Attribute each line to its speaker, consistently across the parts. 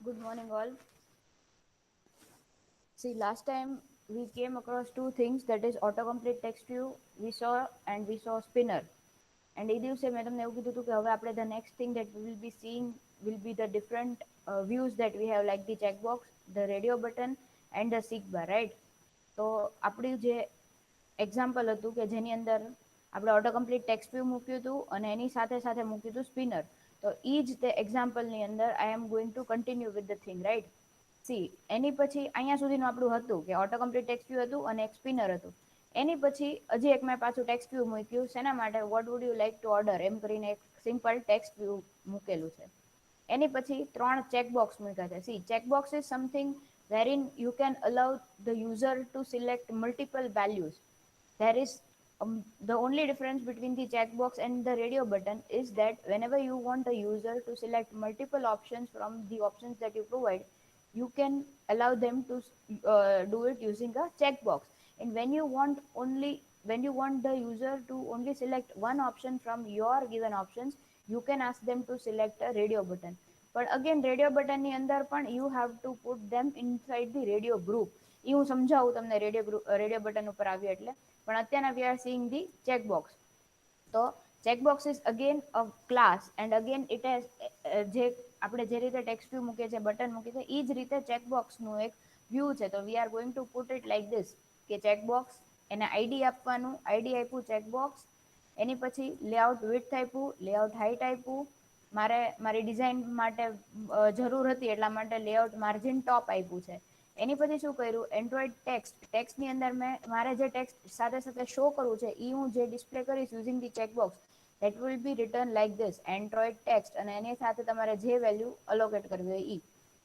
Speaker 1: Good morning, all. See, last time we came across two things, that is autocomplete text view we saw and we saw spinner. And એ દિવસે મેં તમને એવું કીધું હતું કે હવે આપણે the next thing that we will be seeing will be the different views that we have, like the checkbox, the radio button and the seek bar, right? તો આપણું જે એક્ઝામ્પલ હતું કે જેની અંદર આપણે ઓટોકમ્પ્લીટ ટેક્સ્ટ વ્યૂ મૂક્યું હતું અને એની સાથે સાથે મૂક્યું હતું સ્પિનર. તો એ જ તે એક્ઝામ્પલની અંદર I am going to continue with the thing, right? See, એની પછી અહીંયા સુધીનું આપણું હતું કે ઓટોકમ્પ્લીટ ટેક્સ્ટ વ્યૂ હતું અને એક સ્પિનર હતું. એની પછી હજી એક મેં પાછું ટેક્સ્ટ વ્યૂ મૂક્યું, શેના માટે? What would you like to order, એમ કરીને એક સિમ્પલ ટેક્સ્ટ વ્યૂ મૂકેલું છે. એની પછી 3 ચેકબોક્સ મૂક્યા છે. C, checkbox is something wherein you can allow the user to select multiple values. There is the only difference between the checkbox and the radio button is that whenever you want a user to select multiple options from the options that you provide, you can allow them to do it using a checkbox. And when you want the user to only select one option from your given options, you can ask them to select a radio button. But again, radio button ની અંદર પણ you have to put them inside the radio group. એ હું સમજાવું તમને radio button ઉપર આવ્યો એટલે. પણ અત્યારના we are seeing the checkbox. તો checkbox is again a class and again it has જે આપણે જે રીતે ટેક્સ્ટ વ્યૂ મૂકીએ છીએ, બટન મૂકીએ છીએ, એ જ રીતે ચેકબોક્સનું એક વ્યૂ છે. તો વી are going two put it like this કે ચેકબોક્સ, એને આઈડી આપવાનું, આઈડી આપ્યું ચેકબોક્સ, એની પછી લેઆઉટ વિડ્થ આપ્યું, લેઆઉટ હાઇટ આપ્યું, મારી ડિઝાઇન માટે જરૂર હતી એટલા માટે લેઆઉટ માર્જિન ટોપ આપ્યું છે. એની પછી શું કર્યું? એન્ડ્રોઈડ ટેક્સ્ટની અંદર મારે જે ટેક્સ્ટ સાથે સાથે શો કરવું છે એ હું જે ડિસ્પ્લે કરીશ using the checkbox, that will be written like this, Android text, અને એની સાથે તમારે જે વેલ્યુ અલોકેટ કરવી હોય એ.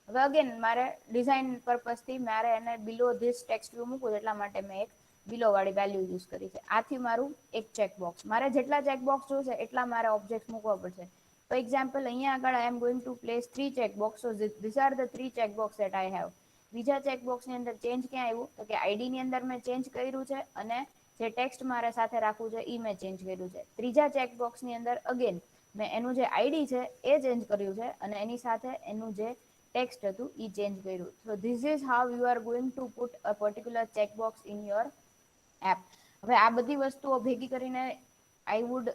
Speaker 1: હવે અગેન મારે ડિઝાઇન પર્પઝથી મારે એને બિલો ધીસ ટેક્સ્ટ વ્યૂ મૂકવું, એટલા માટે મેં એક બિલો વાળી વેલ્યુ યુઝ કરી છે. આથી મારું એક ચેકબોક્સ, મારે જેટલા ચેકબોક્સ જોશે એટલા મારે ઓબ્જેક્ટ મૂકવા પડશે. For example, અહીંયા આગળ I am going to place 3 checkbox. So these are the 3 checkbox that I have. બીજા ચેકબોક્સની અંદર ચેન્જ ક્યાં આવ્યું? તો કે આઈડીની અંદર મેં ચેન્જ કર્યું છે અને જે ટેક્સ્ટ મારે સાથે રાખવું છે એ મેં ચેન્જ કર્યું છે. ત્રીજા ચેકબોક્સની અંદર અગેન મેં એનું જે આઈડી છે એ ચેન્જ કર્યું છે અને એની સાથે એનું જે ટેક્સ્ટ હતું એ ચેન્જ કર્યું. So this is how you are going two put a particular checkbox in your app. હવે આ બધી વસ્તુઓ ભેગી કરીને આઈ વુડ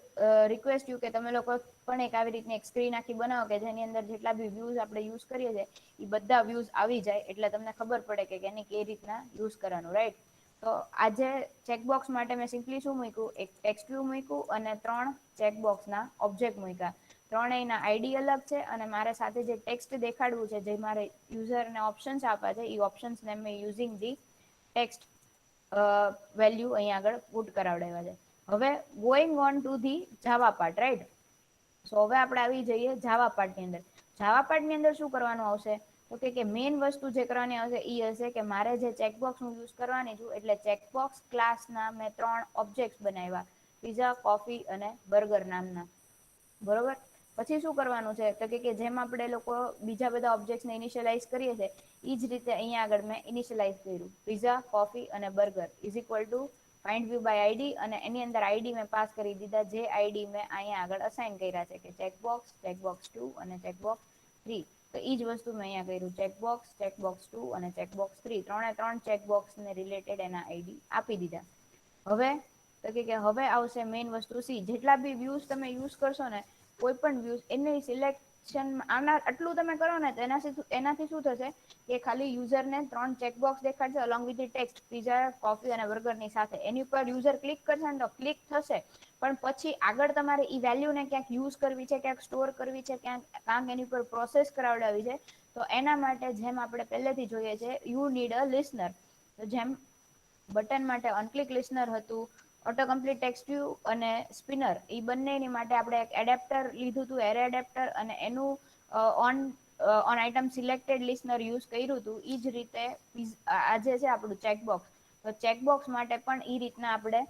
Speaker 1: રિક્વેસ્ટ યુ કે તમે લોકો પણ એક આવી રીતની એક સ્ક્રીન આખી બનાવો કે જેની અંદર જેટલા બી વ્યૂઝ આપણે યુઝ કરીએ છીએ એ બધા વ્યૂઝ આવી જાય, એટલે તમને ખબર પડે કે એને કઈ રીતના યુઝ કરવાનું, રાઈટ? તો આજે ચેકબોક્સ માટે મેં સિમ્પલી શું મૂક્યું? એક ટેક્સ્ટ વ્યૂ મૂક્યું અને 3 ચેકબોક્સના ઓબ્જેક્ટ મૂક્યા. ત્રણેયના આઈડી અલગ છે અને મારે સાથે જે ટેક્સ્ટ દેખાડવું છે, જે મારે યુઝરને ઓપ્શન્સ આપવા છે, એ ઓપ્શન્સને મેં યુઝિંગ ધી ટેક્સ્ટ વેલ્યુ અહીંયા આગળ પુટ કરાવડાવ્યા છે. હવે going on to the Java part, right? So હવે આપણે આવી જઈએ જાવા પાર્ટની અંદર. જાવા પાર્ટની અંદર શું કરવાનું આવશે? તો કે મેઇન વસ્તુ જે કરવાની આવશે એ હશે કે મારે જે ચેકબોક્સ હું યુઝ કરવાની છું, એટલે ચેકબોક્સ ક્લાસના મેં 3 ઓબ્જેક્ટ્સ બનાવ્યા, પીઝા, કોફી અને બર્ગર નામના, બરોબર? પછી શું કરવાનું છે? તો કે જેમ આપણે લોકો બીજા બધા ઓબ્જેક્ટ્સને ઇનિશિયલાઇઝ કરીએ છીએ એ જ રીતે અહીંયા આગળ મેં ઇનિશિયલાઇઝ કર્યું, પીઝા, કોફી અને burger is equal to find view by ID, અને એની અંદર આઈડી મેં પાસ કરી દીધા જે આઈડી મેં અહીંયા આગળ અસાઇન કર્યા છે કે ચેકબોક્સ, ચેકબોક્સ 2 અને ચેકબોક્સ 3. તો એ જ વસ્તુ મેં અહીંયા કર્યું, ચેકબોક્સ, ચેકબોક્સ 2 અને ચેકબોક્સ 3. ત્રણે 3 ચેકબોક્સને રિલેટેડ એના આઈડી આપી દીધા. હવે તો કે હવે આવશે મેઇન વસ્તુ. સી, જેટલા બી વ્યૂઝ તમે યુઝ કરશો ને, કોઈ પણ વ્યૂઝ એની સિલેક્શન આટલું તમે કરો ને તો એનાથી શું થશે કે ખાલી યુઝરને 3 ચેકબોક્સ દેખાડશે along with the text, pizza, coffee અને બર્ગરની સાથે. એની ઉપર યુઝર ક્લિક કરશે ને તો ક્લિક થશે, પણ પછી આગળ તમારે એ વેલ્યુને ક્યાંક યુઝ કરવી છે, ક્યાંક સ્ટોર કરવી છે, ક્યાંક એની ઉપર પ્રોસેસ કરાવડાવી છે. તો એના માટે જેમ આપણે પહેલેથી જોઈએ છે, યુ નીડ અ લિસનર. તો જેમ બટન માટે ઓનક્લિક લિસનર હતું, ઓટો કમ્પ્લીટ ટેક્સ્ટ વ્યૂ અને સ્પિનર, એ બંનેની માટે આપણે એક એડેપ્ટર લીધું હતું, એરે એડેપ્ટર, અને એનું on item selected listener use કર્યું હતું. એ જ રીતે આજે છે આપણું ચેકબોક્સ. તો ચેકબોક્સ માટે પણ એ રીતના આપણે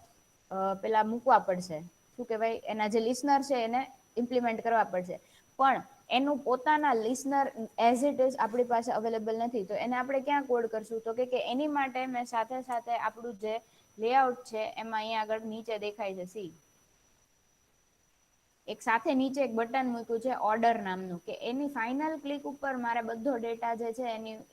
Speaker 1: પેલા મૂકવા પડશે, શું કહેવાય, એના જે લિસનર છે એને ઇમ્પ્લિમેન્ટ કરવા પડશે. પણ એનું પોતાના લિસનર એઝ ઇટ ઇઝ આપણી પાસે અવેલેબલ નથી. તો એને આપણે ક્યાં કોડ કરશું? તો કે એની માટે મેં સાથે સાથે આપણું જે લેઆઉટ છે એમાં અહીંયા આગળ નીચે દેખાય છે, સી, એક સાથે નીચે એક બટન મૂક્યું છે ઓર્ડર નામનું, કે એની ફાઇનલ ક્લિક ઉપર મારે બધો ડેટા જે છે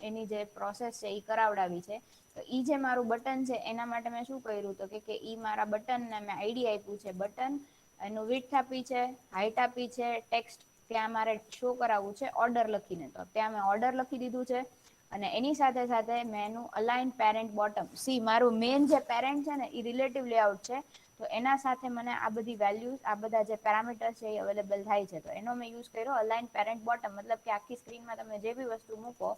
Speaker 1: એની જે પ્રોસેસ છે એ કરાવડાવી છે. તો એ જે મારું બટન છે એના માટે મેં શું કર્યું તો કે એ મારા બટનને મેં આઈડી આપ્યું છે બટન, એનું વિડ્થ આપી છે, હાઈટ આપી છે, ટેક્સ્ટ ત્યાં મારે શો કરાવવું છે ઓર્ડર લખીને, તો ત્યાં મેં ઓર્ડર લખી દીધું છે. અને એની સાથે સાથે મેં એનું અલાઇન પેરેન્ટ બોટમ, સી મારું મેન જે પેરેન્ટ છે ને એ રિલેટિવ લેઆઉટ છે, તો એના સાથે મને આ બધી વેલ્યુઝ, આ બધા જે પેરામીટર્સ છે એ અવેલેબલ થાય છે. તો એનો મેં યુઝ કર્યો અલાઇન પેરેન્ટ બોટમ, મતલબ કે આખી સ્ક્રીનમાં તમે જે બી વસ્તુ મૂકો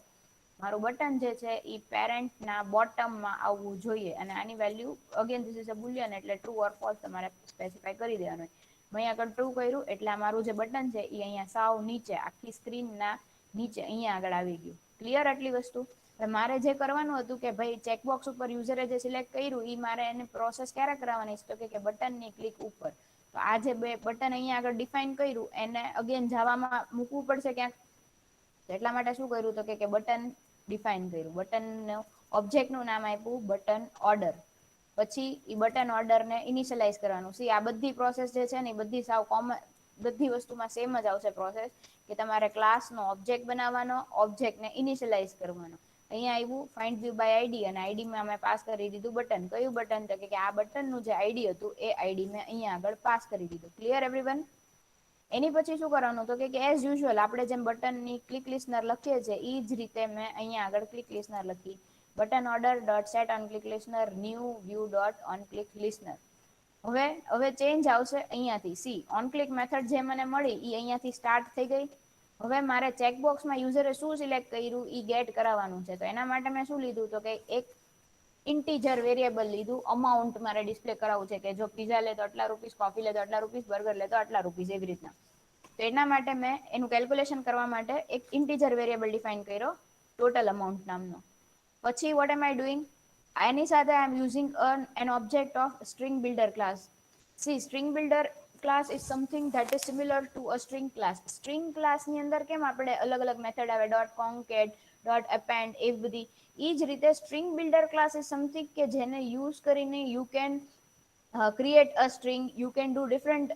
Speaker 1: મારું બટન જે છે એ પેરેન્ટના બોટમમાં આવવું જોઈએ. અને આની value again this is a Boolean, એટલે ટ્રુ ઓર ફોલ્સ તમારે સ્પેસિફાય કરી દેવાનું. મેં આગળ ટ્રુ કર્યું એટલે મારું જે બટન છે એ અહીંયા સાવ નીચે આખી સ્ક્રીનના નીચે અહીંયા આગળ આવી ગયું. ક્લિયર આટલી વસ્તુ? મારે જે કરવાનું હતું કે ભાઈ ચેકબોક્સ ઉપર યુઝરે જે સિલેક્ટ કર્યું એ મારે એને પ્રોસેસ ક્યારે કરાવવાની છે, તો કે બટનની ક્લિક ઉપર. તો આ જે બે બટન અહીંયા આગળ ડિફાઈન કર્યું એને અગેન જાવામાં મૂકવું પડશે ક્યાંક. એટલા માટે શું કર્યું તો કે બટન ડિફાઈન કર્યું, બટન ઓબ્જેક્ટનું નામ આપ્યું બટન ઓર્ડર. પછી એ બટન ઓર્ડરને ઇનિશિયલાઇઝ કરવાનું. સી આ બધી પ્રોસેસ જે છે ને એ બધી સાવ કોમન, બધી વસ્તુમાં સેમ જ આવશે પ્રોસેસ, કે તમારે ક્લાસનો ઓબ્જેક્ટ બનાવવાનો, ઓબ્જેક્ટને ઇનિશિયલાઇઝ કરવાનો. અહીંયા આવ્યું ફાઇન્ડ વ્યૂ બાય આઈડી, અને આઈડીમાં મેં પાસ કરી દીધું બટન. કયું બટન? તો કે આ બટનનું જે આઈડી હતું એ આઈડી મેં અહીંયા આગળ પાસ કરી દીધું. Clear everyone? એની પછી શું કરવાનું તો કે એઝ યુઝ્યુઅલ આપણે જેમ બટનની ક્લિક લિસ્નર લખીએ છીએ એ જ રીતે મેં અહીંયા આગળ ક્લિક લિસ્નર લખી, button order dot set on click listener new view dot on click listener. હવે ચેન્જ આવશે અહીંયાથી. સી ઓન ક્લિક મેથડ જે મને મળી એ અહીંયાથી સ્ટાર્ટ થઈ ગઈ. હવે મારે ચેકબોક્સમાં યુઝરે શું સિલેક્ટ કર્યું એ ગેટ કરાવવાનું છે. તો એના માટે મેં શું લીધું તો કે એક ઇન્ટીજર વેરિયેબલ લીધું, અમાઉન્ટ મારે ડિસ્પ્લે કરાવવું છે, કે જો પીઝા લે તો આટલા રૂપીસ, કોફી લે તો આટલા રૂપીસ, બર્ગર લે તો આટલા રૂપીસ, એવી રીતના. તો એના માટે મેં એનું કેલ્ક્યુલેશન કરવા માટે એક ઇન્ટીજર વેરિયેબલ ડિફાઇન કર્યો ટોટલ અમાઉન્ટ નામનો. પછી વોટ એમ આઈ ડુઈંગ, એની સાથે I am using an object of string builder class. See string builder class is something that is similar to a string class. String ક્લાસની અંદર કેમ આપણે અલગ અલગ મેથડ આવે, ડોટ કોન્કેટ, ડોટ એપેન્ડ, એવી બધી, એ જ રીતે string builder class is something કે જેને યુઝ કરીને you can create a string, you can do different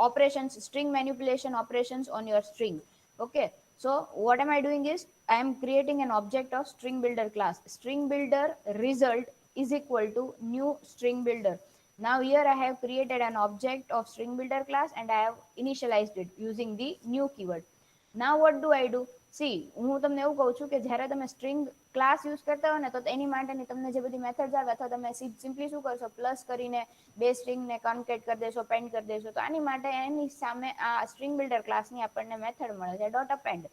Speaker 1: operations, string manipulation operations on your string. Okay, so what am I doing is I am creating an object of string builder class. String builder result is equal to new string builder. Now here I have created an object of string builder class and I have initialized it using the new keyword. Now what do I do? C હું તમને એવું કહું છું કે જ્યારે તમે string class use કરતા હો ને તો એની માટેની તમને જે બધી મેથડ્સ આવે, અથવા તમે સિમ્પલી શું કરશો, પ્લસ કરીને બે સ્ટ્રિંગને કોન્કેટ કરી દેશો, પેન્ડ કરી દેશો. તો આની માટે એની સામે આ સ્ટ્રિંગ બિલ્ડર ક્લાસની આપણને મેથડ મળે છે ડોટ અપેન્ડ.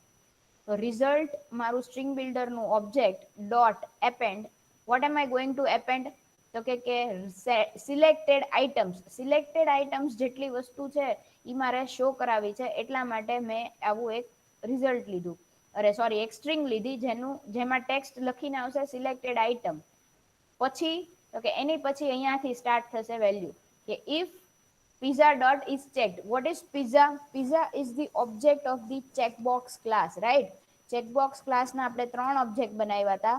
Speaker 1: તો રિઝલ્ટ મારું સ્ટ્રિંગ બિલ્ડરનું object dot append. What am I going to append તો કે સિલેક્ટેડ આઇટમ્સ. સિલેક્ટેડ આઇટમ્સ જેટલી વસ્તુ છે એ મારે શો કરાવી છે, એટલા માટે મેં આવું એક રિઝલ્ટ લીધું, એક સ્ટ્રિંગ લીધી જેમાં ટેક્સ્ટ લખીને આવશે સિલેક્ટેડ આઇટમ. પછી તો કે એની પછી અહીંયાથી સ્ટાર્ટ થશે વેલ્યુ, કે if pizza dot is checked. What is pizza? Pizza is the object of the checkbox class, right? checkbox class ના આપણે ત્રણ ઓબ્જેક્ટ બનાવ્યા હતા,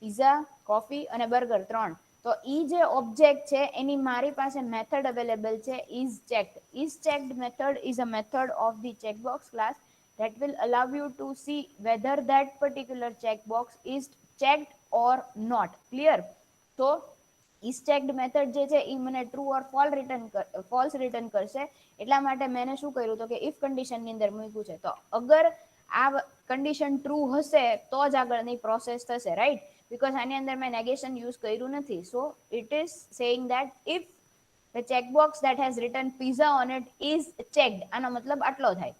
Speaker 1: pizza, coffee અને burger, ત્રણ. તો ઈ જે ઓબ્જેક્ટ છે એની મારી પાસે મેથડ અવેલેબલ છે is checked. is checked method is a method of the checkbox class that will allow you to see whether that particular checkbox is checked or not. Clear? So is checked method જે છે એ મને true or false return કરશે. એટલા માટે મેં શું કર્યું તો કે ઇફ કન્ડિશનની અંદર મૂક્યું છે. તો અગર આ કન્ડિશન ટ્રુ હશે તો જ આગળની પ્રોસેસ થશે, રાઈટ? બીકોઝ આની અંદર મેં નેગેશન યુઝ કર્યું નથી. So it is saying that if the checkbox that has written pizza on it is checked, આનો મતલબ આટલો થાય.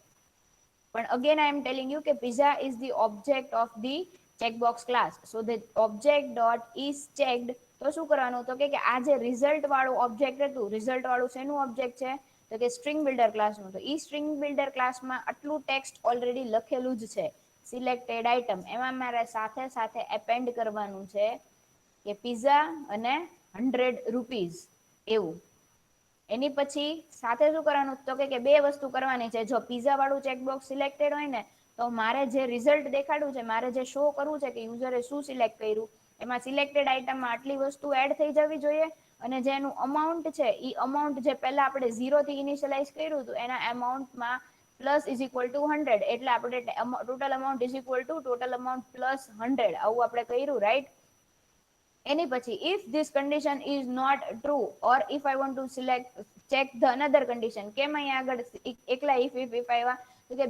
Speaker 1: પણ again I am telling you કે pizza is the object of the checkbox class. So the object dot is checked. તો શું કરવાનું તો કે આ જે રિઝલ્ટ વાળું ઓબ્જેક્ટ હતું, રિઝલ્ટ વાળું શેનું ઓબ્જેક્ટ છે તો કે સ્ટ્રિંગ બિલ્ડર ક્લાસનું. તો ઈ સ્ટ્રિંગ બિલ્ડર ક્લાસમાં આટલું ટેક્સ્ટ ઓલરેડી લખેલું જ છે, સિલેક્ટેડ આઇટમ. એમાં મારે સાથે સાથે એપેન્ડ કરવાનું છે કે પિઝા અને 100 રૂપીઝ એવું. એની પછી સાથે શું કરવાનું તો કે બે વસ્તુ કરવાની છે. જો પીઝા વાળું ચેકબોક્સ સિલેક્ટેડ હોય ને તો મારે જે રિઝલ્ટ દેખાડવું છે, મારે જે શો કરવું છે કે યુઝરે શું સિલેક્ટ કર્યું, એમાં સિલેક્ટેડ આઇટમમાં આટલી વસ્તુ એડ થઈ જવી જોઈએ અને જે એનું અમાઉન્ટ છે એ અમાઉન્ટ જે પહેલા આપણે 0 થી ઇનિશિયલાઇઝ કર્યું હતું એના અમાઉન્ટમાં પ્લસ ઇઝ ઇક્વલ ટુ 100, એટલે આપણે total amount is equal two total amount plus 100 આવું આપણે કર્યું, રાઈટ. એની પછી if this condition is not true or if I want to select check the another condition, કેમ અહીંયા આગળ એકલા if આવ્યા તો કે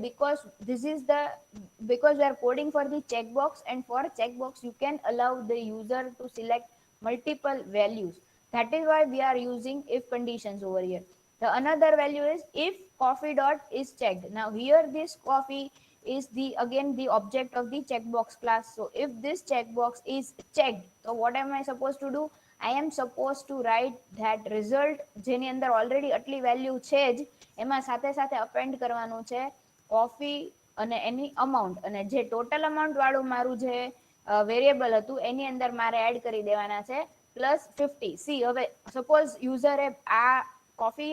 Speaker 1: because we are coding for the checkbox and for checkbox you can allow the user to select multiple values. That is why we are using if conditions over here. The another value is if coffee dot is checked. Now here this coffee is the again the object of the checkbox class. So if this checkbox is checked, so what am I supposed to do? I am supposed to write that result જેની અંદર already આટલી value છે જ એમાં સાથે સાથે append કરવાનું છે કોફી અને એની અમાઉન્ટ, અને જે ટોટલ અમાઉન્ટ વાળું મારું જે વેરિયેબલ હતું એની અંદર મારે એડ કરી દેવાના છે +50. સી હવે સપોઝ યુઝરે આ coffee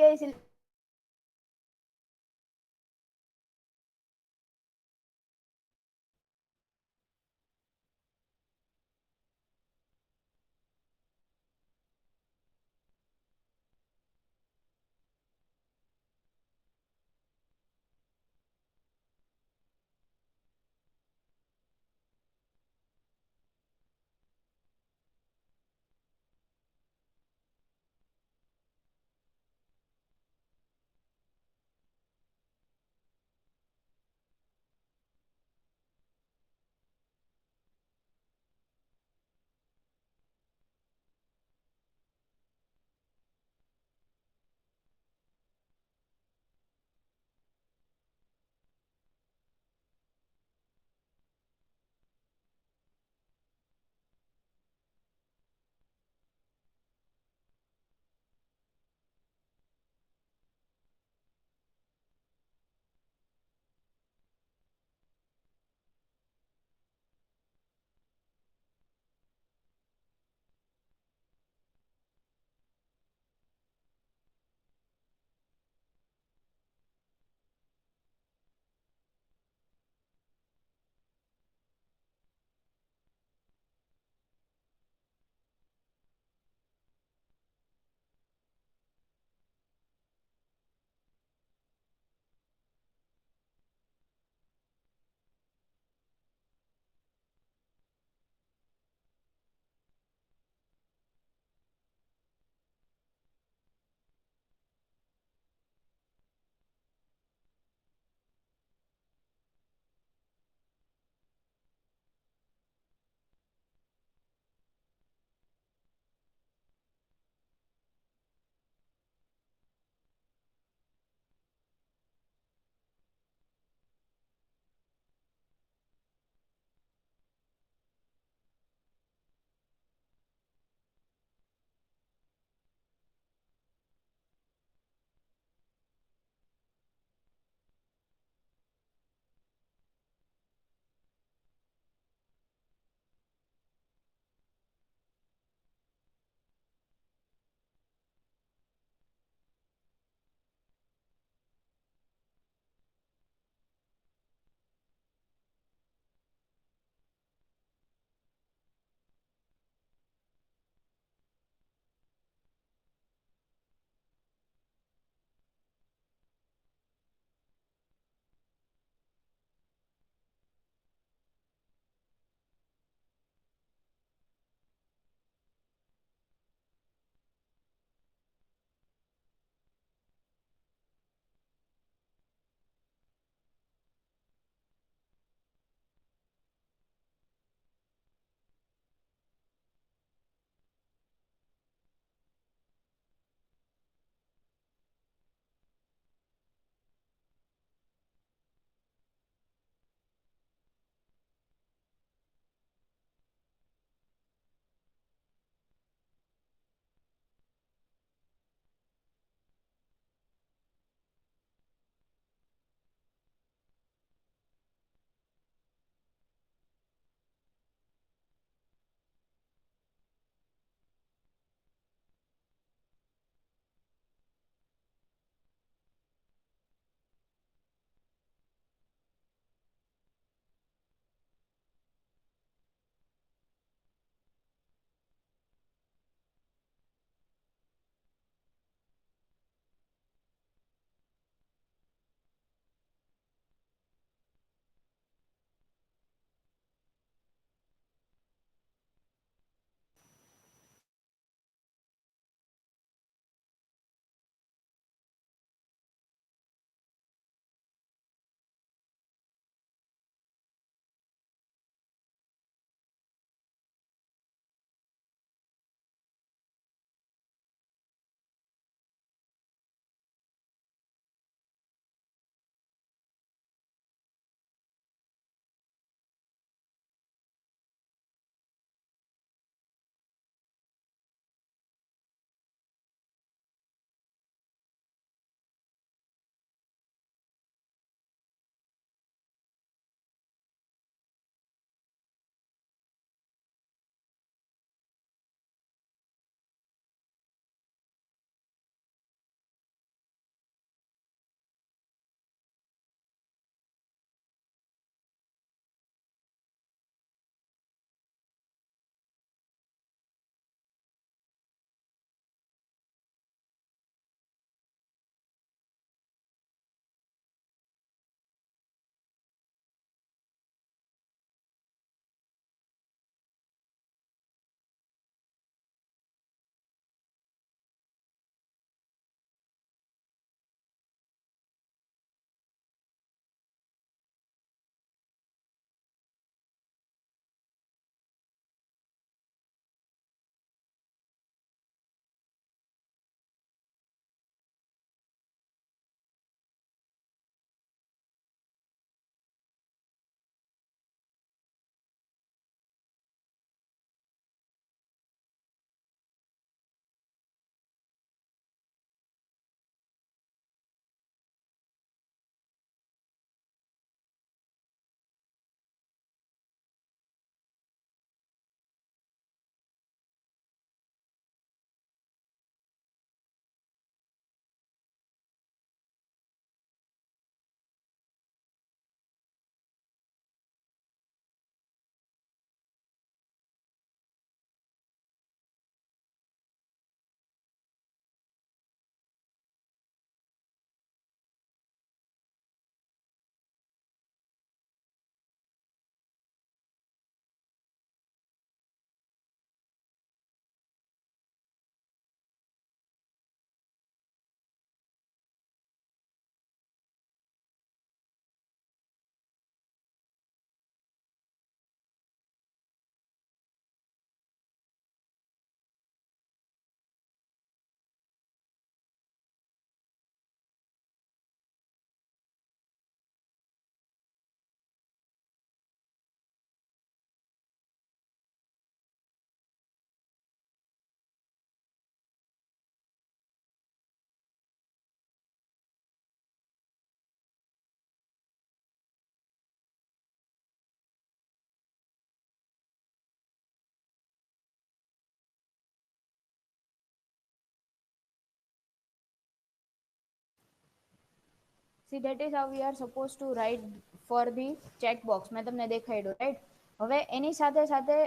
Speaker 1: See, that is how we are supposed to write for the checkbox. મેં તમને દેખાડ્યું, right? હવે એની સાથે સાથે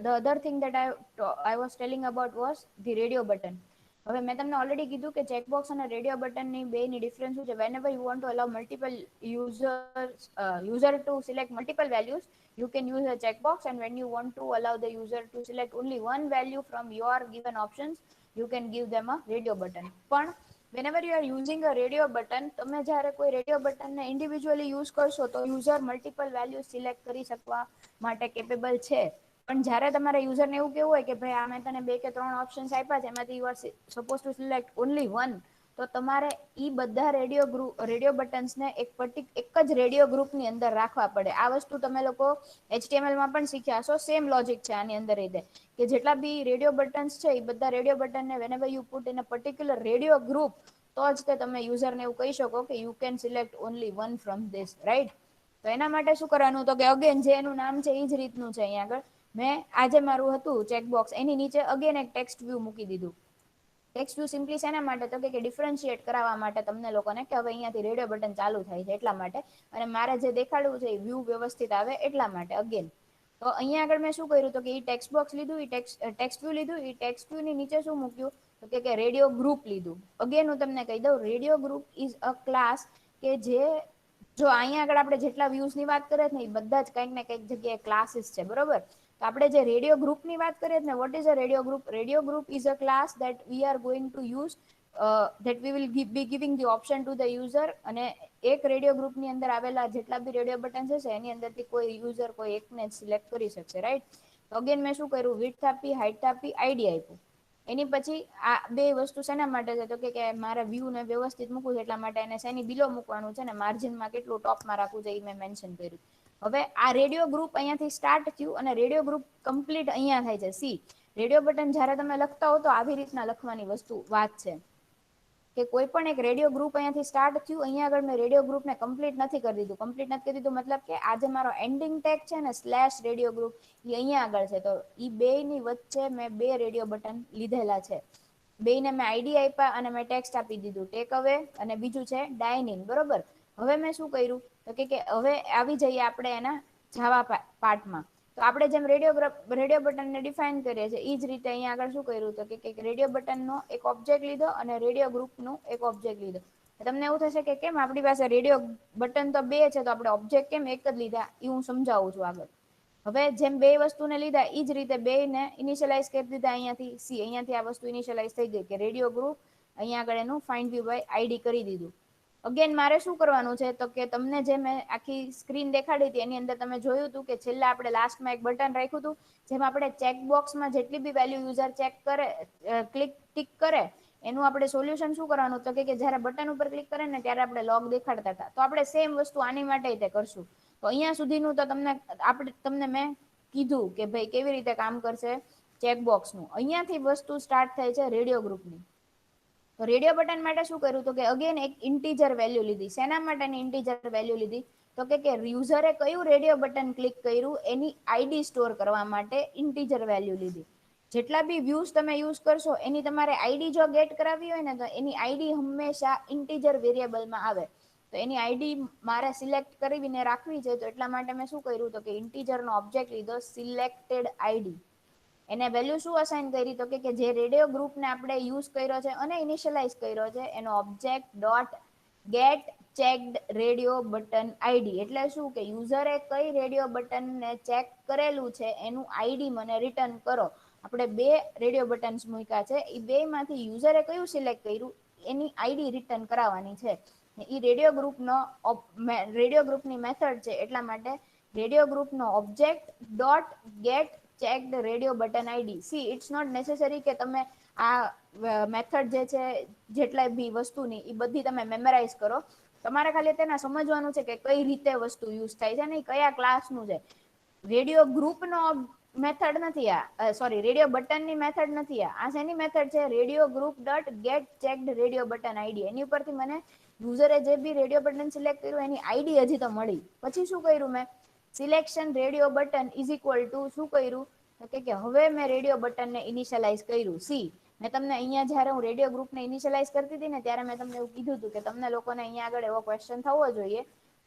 Speaker 1: the other thing that I was telling about was the radio button. હવે મેં તમને ઓલરેડી કીધું કે ચેકબોક્સ અને રેડિયો બટનની બેની ડિફરન્સ શું છે. whenever you want to allow multiple user to select multiple values, you can use a checkbox, and when you want to allow the user to select only one value from your given options, you can give them a radio button. પણ whenever you are using a radio button, તમે જ્યારે કોઈ radio બટનને individually use કરશો તો user multiple value select કરી શકવા માટે કેપેબલ છે. પણ જ્યારે તમારે યુઝરને એવું કેવું હોય કે ભાઈ આ મેં તને 2 કે 3 ઓપ્શન્સ આપ્યા છે, એમાંથી you are suppose two select only one, તો તમારે ઈ બધા રેડિયો બટન્સને એક જ રેડિયો ગ્રુપની અંદર રાખવા પડે. આ વસ્તુ તમે લોકો HTML માં પણ શીખ્યા હશો. સેમ લોજિક છે આની અંદર રીતે, કે જેટલા બી રેડિયો બટન્સ છે એ બધા રેડિયો બટનને whenever you put in a particular radio group, તો જ તે તમે યુઝરને એવું કહી શકો કે you can select only one from this, right? તો એના માટે શું કરવાનું, તો કે અગેન જે એનું નામ છે એ જ રીતનું છે. અહીંયા આગળ મેં આજે મારું હતું ચેકબોક્સ, એની નીચે અગેન એક ટેક્સ્ટ વ્યૂ મૂકી દીધું. ટેક્સ્ટ વ્યૂ સિમ્પલી શેના માટે, તો કે ડિફરન્શિએટ કરાવવા માટે તમને લોકોને, કે હવે અહીંયાથી રેડિયો બટન ચાલુ થાય છે એટલા માટે, અને મારે જે દેખાડવું છે એ વ્યૂ વ્યવસ્થિત આવે એટલા માટે અગેન. તો અહીંયા આગળ મેં શું કર્યું, તો કે એ ટેક્સ્ટ બોક્સ લીધું, એ ટેક્સ્ટ વ્યૂ લીધું, એ ટેક્સ્ટ વ્યૂની નીચે શું મૂક્યું, તો કે રેડિયો ગ્રુપ લીધું. અગેન હું તમને કહી દઉં, radio group is a class કે જે, જો અહીંયા આગળ આપણે જેટલા વ્યૂઝની વાત કરીએ ને એ બધા જ કંઈક ને કંઈક જગ્યાએ ક્લાસીસ છે, બરોબર? તો આપણે જે રેડિયો ગ્રુપની વાત કરીએ ને, what is a radio group? Radio group is a class that we are going to use, that we will be giving the option to the user. અને એક રેડિયો ગ્રુપની અંદર આવેલા જેટલા બી રેડિયો બટન છે એની અંદરથી કોઈ યુઝર કોઈ એકને સિલેક્ટ કરી શકશે, રાઈટ? તો અગેન મેં શું કર્યું, વિડ્થ આપી, હાઇટ આપી, આઈડી આપ્યું. એની પછી આ બે વસ્તુ શેના માટે છે, તો કે મારે વ્યૂ ને વ્યવસ્થિત મૂકવું છે એટલા માટે, એને શેની બિલો મૂકવાનું છે ને માર્જિનમાં કેટલું ટોપમાં રાખવું છે એ મેં મેન્શન કર્યું. હવે આ રેડિયો ગ્રુપ અહીંયાથી સ્ટાર્ટ થયું અને રેડિયો ગ્રુપ કમ્પ્લીટ અહીંયા થાય છે. સી, રેડિયો બટન જ્યારે તમે લખતા હો તો આવી રીતના લખવાની વાત છે કે કોઈ પણ એક રેડિયો ગ્રુપ અહીંયાથી સ્ટાર્ટ થયું, અહીંયા આગળ મેં રેડિયો ગ્રુપને કમ્પ્લીટ નથી કરી દીધું. કમ્પ્લીટ નથી કરી દીધું મતલબ કે આજે મારો એન્ડિંગ ટેગ છે ને સ્લેશ રેડિયો ગ્રુપ, એ અહીંયા આગળ છે. તો એ બેની વચ્ચે મેં 2 રેડિયો બટન લીધેલા છે. બેને મેં આઈડી આપ્યા અને મેં ટેક્સ્ટ આપી દીધું, ટેક અવે, અને બીજું છે ડાઇન ઇન, બરોબર? હવે મેં શું કર્યું, તો કે હવે આવી જઈએ આપણે એના જાવા પાર્ટમાં. તો આપણે જેમ રેડિયો બટનને ડિફાઇન કરીએ છીએ એ જ રીતે અહીંયા આગળ શું કર્યું, તો કે રેડિયો બટનનો એક ઓબ્જેક્ટ લીધો અને રેડિયો ગ્રુપનો એક ઓબ્જેક્ટ લીધો. તમને એવું થશે કે કેમ આપણી પાસે રેડિયો બટન તો 2 છે તો આપણે ઓબ્જેક્ટ કેમ એક જ લીધા, એ હું સમજાવું છું આગળ. હવે જેમ 2 વસ્તુને લીધા એ જ રીતે 2ને ઇનિશિયલાઇઝ કરી દીધા. અહીંયાથી આ વસ્તુ ઇનિશિયલાઇઝ થઈ ગઈ કે રેડિયો ગ્રુપ, અહીંયા આગળ એનું ફાઇન્ડ વ્યૂ બાય આઈડી કરી દીધું. અગેન મારે શું કરવાનું છે, તો કે તમને જે મેં આખી સ્ક્રીન દેખાડી હતી એની અંદર તમે જોયું હતું કે છેલ્લા આપણે લાસ્ટમાં એક બટન રાખ્યું હતું, જેમ આપણે ચેકબોક્સમાં જેટલી બી વેલ્યુ યુઝર ચેક કરે, ટિક કરે, એનું આપણે સોલ્યુશન શું કરવાનું, તો કે જ્યારે બટન ઉપર ક્લિક કરે ને ત્યારે આપણે લોગ દેખાડતા હતા. તો આપણે સેમ વસ્તુ આની માટે તે કરશું. તો અહીંયા સુધીનું તો તમને મેં કીધું કે ભાઈ કેવી રીતે કામ કરશે ચેકબોક્સનું. અહીંયાથી વસ્તુ સ્ટાર્ટ થાય છે રેડિયો ગ્રુપની. તો રેડિયો બટન માટે શું કર્યું, તો કે અગેન એક ઇન્ટીજર વેલ્યુ લીધી. શેના માટેની ઇન્ટીજર વેલ્યુ લીધી, તો કે યુઝરે કયું રેડિયો બટન ક્લિક કર્યું એની આઈડી સ્ટોર કરવા માટે ઇન્ટીજર વેલ્યુ લીધી. જેટલા બી વ્યૂઝ તમે યુઝ કરશો એની તમારે આઈડી જો ગેટ કરાવી હોય ને, તો એની આઈડી હંમેશા ઇન્ટીજર વેરિયેબલમાં આવે. તો એની આઈડી મારે સિલેક્ટ કરીને રાખવી છે, તો એટલા માટે મેં શું કર્યું, તો કે ઇન્ટીજરનો ઓબ્જેક્ટ લીધો, સિલેક્ટેડ આઈડી. એને વેલ્યુ શું અસાઇન કરી, તો કે જે રેડિયો ગ્રુપને આપણે યુઝ કર્યો છે અને ઇનિશિયલાઇઝ કર્યો છે એનો object dot get checked radio button ID. એટલે શું કે યુઝરે કઈ રેડિયો બટનને ચેક કરેલું છે એનું આઈડી મને રિટર્ન કરો. આપણે 2 રેડિયો બટન્સ મૂક્યા છે, એ 2માંથી યુઝરે કયું સિલેક્ટ કર્યું એની આઈડી રિટર્ન કરાવવાની છે. એ રેડિયો ગ્રુપની મેથડ છે એટલા માટે રેડિયો ગ્રુપનો object dot get checked radio button ID. See, it's not necessary કે તમે આ મેથડ જે છે જેટલા બી વસ્તુની એ બધી તમે મેમરાઇઝ કરો. તમારે ખાલી તેને સમજવાનું છે કે કઈ રીતે વસ્તુ યુઝ થાય છે ને કયા ક્લાસનું છે. રેડિયો ગ્રુપનો મેથડ નથી આ, સોરી રેડિયો બટનની મેથડ નથી આ શેની મેથડ છે, radio group dot get checked radio button ID. એની ઉપરથી મને યુઝરે જે બી રેડિયો બટન સિલેક્ટ કર્યું એની આઈડી હજી તો મળી. પછી શું કર્યું મેં, selection radio button is equal two શું કર્યું, કે હવે મેં રેડિયો બટનને ઇનિશિયલાઇઝ કર્યું. સી, મેં તમને અહીંયા જ્યારે હું રેડિયો ગ્રુપને ઇનિશિયલાઇઝ કરતી હતી ને ત્યારે મેં તમને એવું કીધું હતું કે તમને લોકોને અહીંયા આગળ એવો ક્વેશ્ચન થવો જોઈએ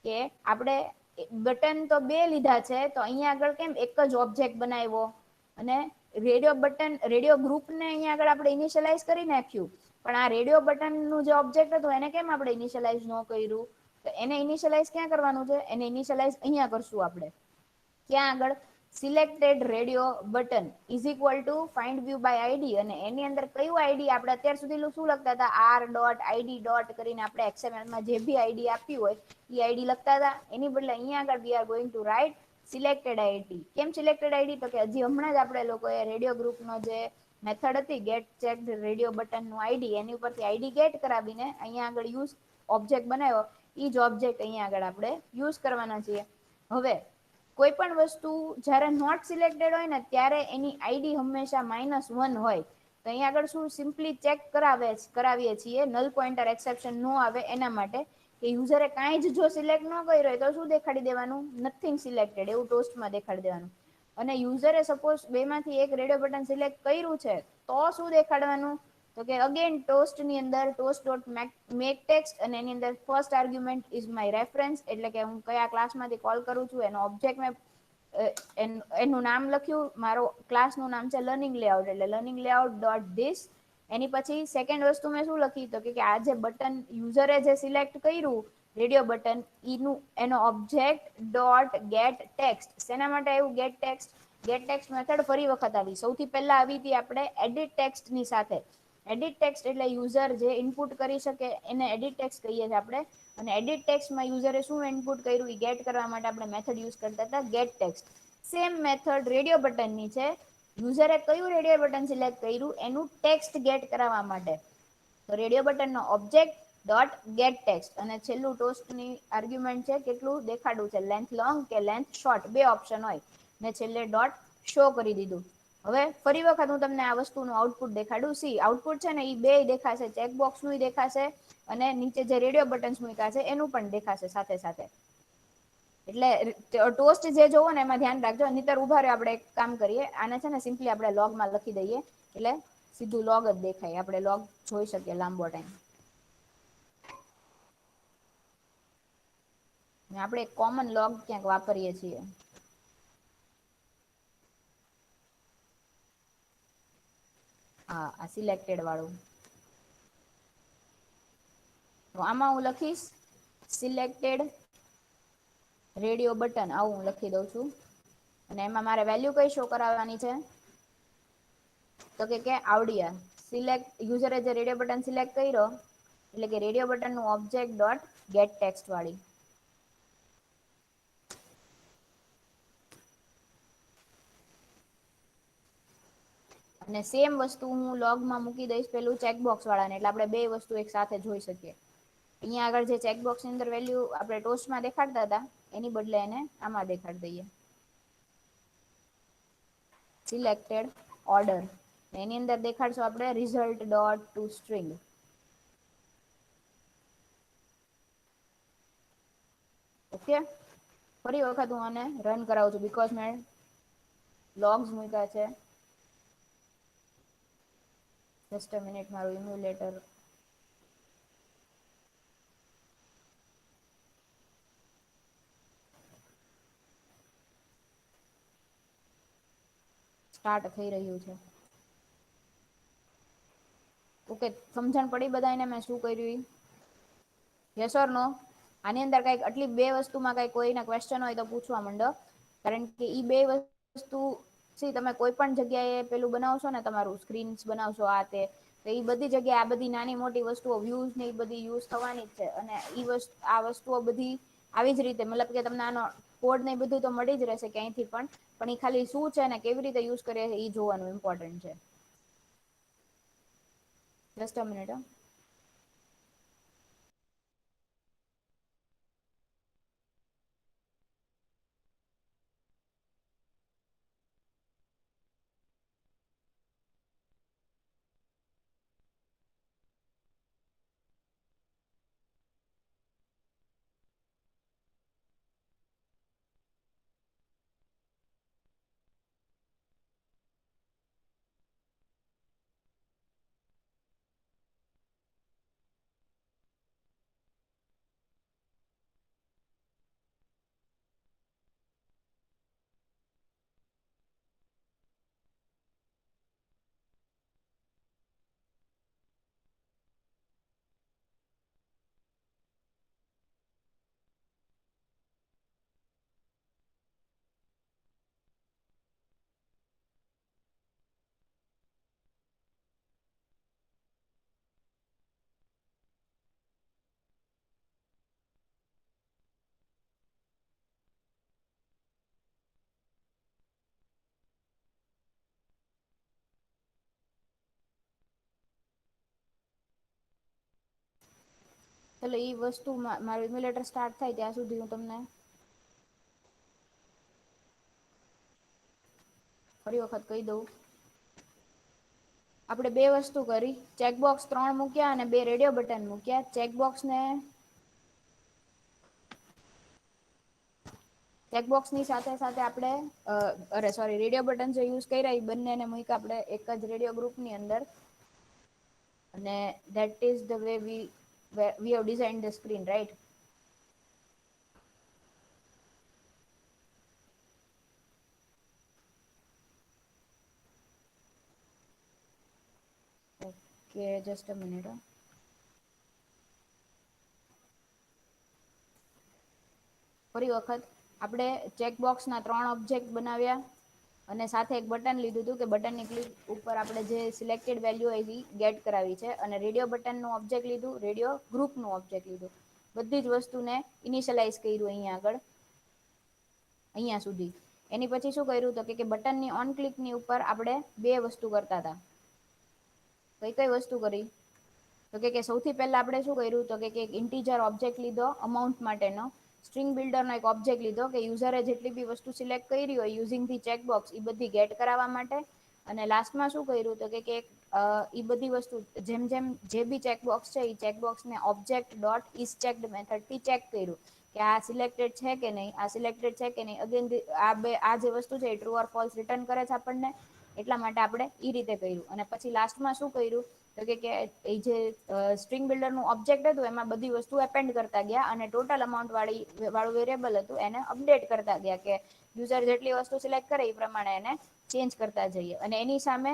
Speaker 1: કે આપણે બટન તો બે લીધા છે તો અહીંયા આગળ કેમ એક જ ઓબ્જેક્ટ બનાવ્યો અને રેડિયો ગ્રુપને અહીંયા આગળ આપણે ઇનિશિયલાઇઝ કરી નાખ્યું, પણ આ રેડિયો બટનનું જે ઓબ્જેક્ટ હતું એને કેમ આપણે ઇનિશિયલાઇઝ ન કર્યું? તો એને ઇનિશિયલાઇઝ ક્યાં કરવાનું છે? એને ઇનિશિયલાઇઝ અહીંયા કરશું આપણે. ક્યાં આગળ? Selected radio button is equal to find view by ID, અને એની અંદર કયું આઈડી આપણે અત્યાર સુધી શું લખતા હતા? આર ડોટ આઈડી ડોટ કરીને આપણે એક્સએમએલમાં જે બી આઈડી આપ્યું હોય એ આઈડી લખતા હતા. એની બદલે અહીંયા આગળ we are going to write selected ID. કેમ સિલેક્ટેડ આઈડી? તો કે હજી હમણાં જ આપણે લોકોએ રેડિયો ગ્રુપનો જે મેથડ હતી ગેટ ચેક રેડિયો બટનનું આઈડી, એની ઉપરથી આઈડી ગેટ કરાવીને અહીંયા આગળ યુઝ ઓબ્જેક્ટ બનાવ્યો. એ જ ઓબ્જેક્ટ અહીંયા આગળ આપણે યુઝ કરવાના છીએ. હવે કોઈ પણ વસ્તુ જ્યારે નોટ સિલેક્ટેડ હોય ને ત્યારે એની આઈડી હંમેશા -1 હોય. તો અહીંયા આગળ શું સિમ્પલી ચેક કરાવીએ છીએ નલ પોઇન્ટર એક્સેપ્શન ન આવે એના માટે કે યુઝરે કાંઈ જ જો સિલેક્ટ ન કર્યો હોય તો શું દેખાડી દેવાનું? નથિંગ સિલેક્ટેડ એવું ટોસ્ટમાં દેખાડી દેવાનું. અને યુઝરે સપોઝ બેમાંથી એક રેડિયો બટન સિલેક્ટ કર્યું છે તો શું દેખાડવાનું? તો કે અગેન ટોસ્ટની અંદર ટોસ્ટ ડોટ મેક ટેક્સ્ટ અને એની અંદર first argument is my reference, એટલે કે હું કયા ક્લાસમાંથી કોલ કરું છું એનો ઓબ્જેક્ટ મેં એનું નામ લખ્યું. મારો ક્લાસનું નામ છે લર્નિંગ લેઆઉટ, એટલે લર્નિંગ લેઆઉટ ડોટ ધીસ. એની પછી સેકન્ડ વસ્તુ મેં શું લખી? તો કે આ જે બટન યુઝરે જે સિલેક્ટ કર્યું રેડિયો બટન એનો ઓબ્જેક્ટ ડોટ ગેટ ટેક્સ્ટ. શેના માટે આવ્યું get text? Get text method ફરી વખત આવી. સૌથી પહેલા આવી હતી આપણે એડિટ ટેક્સ્ટની સાથે. એડિટ ટેક્સ્ટ એટલે યુઝર જે ઇનપુટ કરી શકે એને એડિટ ટેક્સ્ટ કહીએ છીએ આપણે. અને એડિટ ટેક્સ્ટમાં યુઝરે શું ઇનપુટ કર્યું એ ગેટ કરવા માટે આપણે મેથડ યુઝ કરતા હતા get text. Same method radio બટનની છે. યુઝરે કયું રેડિયો બટન સિલેક્ટ કર્યું એનું ટેક્સ્ટ ગેટ કરાવવા માટે. તો રેડિયો બટનનો ઓબ્જેક્ટ ડોટ ગેટ ટેક્સ્ટ, અને છેલ્લું ટોસ્ટની આર્ગ્યુમેન્ટ છે કેટલું દેખાડવું છે, લેન્થ લોંગ કે લેન્થ શોર્ટ, બે ઓપ્શન હોય. ને છેલ્લે ડોટ શો કરી દીધું. હવે ફરી વખત હું તમને આ વસ્તુનું આઉટપુટ દેખાડું. સી આઉટપુટ છે ને એ બે દેખાશે, ચેકબોક્સનું દેખાશે અને નીચે જે રેડિયો બટન્સ મૂક્યા છે એનું પણ દેખાશે સાથે સાથે. એટલે ટોસ્ટ જે જોવો ને એમાં ધ્યાન રાખજો. નહીતર ઉભા રહ્યો, આપણે એક કામ કરીએ, આને છે ને સિમ્પલી આપણે લોગમાં લખી દઈએ એટલે સીધું લોગ જ દેખાય, આપણે લોગ જોઈ શકીએ લાંબો ટાઈમ. આપણે એક કોમન લોગ ક્યાંક વાપરીએ છીએ. હા, આ સિલેક્ટેડ વાળું. તો આમાં હું લખીશ સિલેક્ટેડ રેડિયો બટન, આવું હું લખી દઉં છું. અને એમાં મારે વેલ્યુ કઈ શો કરાવવાની છે? તો કે આવડિયા. સિલેક્ટ યુઝરે જે રેડિયો બટન સિલેક્ટ કર્યો એટલે કે રેડિયો બટનનું ઓબ્જેક્ટ ડોટ ગેટ ટેક્સ્ટ વાળી. અને સેમ વસ્તુ હું લોગમાં મૂકી દઈશ પેલું ચેકબોક્સ વાળાને, એટલે આપણે બે વસ્તુ એક સાથે જોઈ શકીએ. અહીંયા આગળ જે ચેકબોક્સની અંદર વેલ્યુ આપણે ટોસ્ટમાં દેખાડતા હતા એની બદલે એને આમાં દેખાડી દઈએ સિલેક્ટેડ ઓર્ડર. એની અંદર દેખાડશું આપણે result dot to string. Okay, ફરી વખત હું આને રન કરાવું છું બીકોઝ મેં લોગ્સ મૂક્યા છે. જસ્ટ અ મિનિટ, મારું ઇમ્યુલેટર સ્ટાર્ટ થઈ રહ્યું છે. ઓકે, સમજણ પડી બધાને મેં શું કર્યું? યસ ઓર નો? આની અંદર કઈક આટલી બે વસ્તુમાં કઈ કોઈને ક્વેશ્ચન હોય તો પૂછવા માંડો, કારણ કે ઈ બે વસ્તુ તમે કોઈ પણ જગ્યાએ પેલું બનાવશો ને, તમારું સ્ક્રીન્સ બનાવશો આ તે, તો એ બધી જગ્યાએ આ બધી નાની મોટી વસ્તુઓ વ્યુઝ ને એ બધી યુઝ થવાની જ છે. અને આ વસ્તુઓ બધી આવી જ રીતે, મતલબ કે તમને આનો કોડ ને બધું તો મળી જ રહેશે ક્યાંયથી પણ એ ખાલી શું છે ને કેવી રીતે યુઝ કરે છે એ જોવાનું ઇમ્પોર્ટન્ટ છે. Just a minute. ચલો એ વસ્તુ મારું ઇમ્યુલેટર સ્ટાર્ટ થાય ત્યાં સુધી હું તમને ફરી વખત કહી દઉં. આપણે બે વસ્તુ કરી, ચેકબોક્સ 3 મૂક્યા અને 2 રેડિયો બટન મૂક્યા. ચેકબોક્સની સાથે સાથે આપણે રેડિયો બટન જે યુઝ કર્યા એ બંનેને મૂક્યા આપણે એક જ રેડિયો ગ્રુપની અંદર. અને that is the way we have designed the screen, right? Okay, just a minute. ફરી વખત આપણે ચેકબોક્સના 3 ઓબ્જેક્ટ બનાવ્યા અને સાથે એક બટન લીધું હતું કે બટનની ક્લિક ઉપર આપણે જે સિલેક્ટેડ વેલ્યુ હોય એ ગેટ કરાવી છે. અને રેડિયો બટનનું ઓબ્જેક્ટ લીધું, રેડિયો ગ્રુપનું ઓબ્જેક્ટ લીધું. બધી જ વસ્તુને ઇનિશિયલાઇઝ કર્યું અહીંયા સુધી. એની પછી શું કર્યું તો કે બટનની ઓન ક્લિકની ઉપર આપણે બે વસ્તુ કરતા હતા. કઈ વસ્તુ કરી તો કે સૌથી પહેલા આપણે શું કર્યું તો કે એક ઇન્ટીજર ઓબ્જેક્ટ લીધો અમાઉન્ટ માટેનો. સ્ટ્રિંગ બિલ્ડરનો એક ઓબ્જેક્ટ લીધો કે યુઝરે જેટલી બી વસ્તુ સિલેક્ટ કરી હોય યુઝિંગ ધી ચેકબોક્સ એ બધી ગેટ કરાવવા માટે. અને લાસ્ટમાં શું કર્યું તો કે એ બધી વસ્તુ જેમ જેમ જે બી ચેકબોક્સ છે એ ચેકબોક્સને ઓબ્જેક્ટ ડોટ ઇસ ચેકડ મેથડથી ચેક કર્યું કે આ સિલેક્ટેડ છે કે નહીં, આ સિલેક્ટેડ છે કે નહીં. અગેન આ જે વસ્તુ છે એ ટ્રુ ઓર ફોલ્સ રિટર્ન કરે છે આપણને. એટલા માટે આપણે એ રીતે કર્યું. અને પછી લાસ્ટમાં શું કર્યું તો કે એ જે સ્ટ્રિંગ બિલ્ડરનું ઓબ્જેક્ટ હતું એમાં બધી વસ્તુ એપેન્ડ કરતા ગયા અને ટોટલ અમાઉન્ટ વાળું વેરિયેબલ હતું એને અપડેટ કરતા ગયા કે યુઝર જેટલી વસ્તુ સિલેક્ટ કરે એ પ્રમાણે એને ચેન્જ કરતા જઈએ. અને એની સામે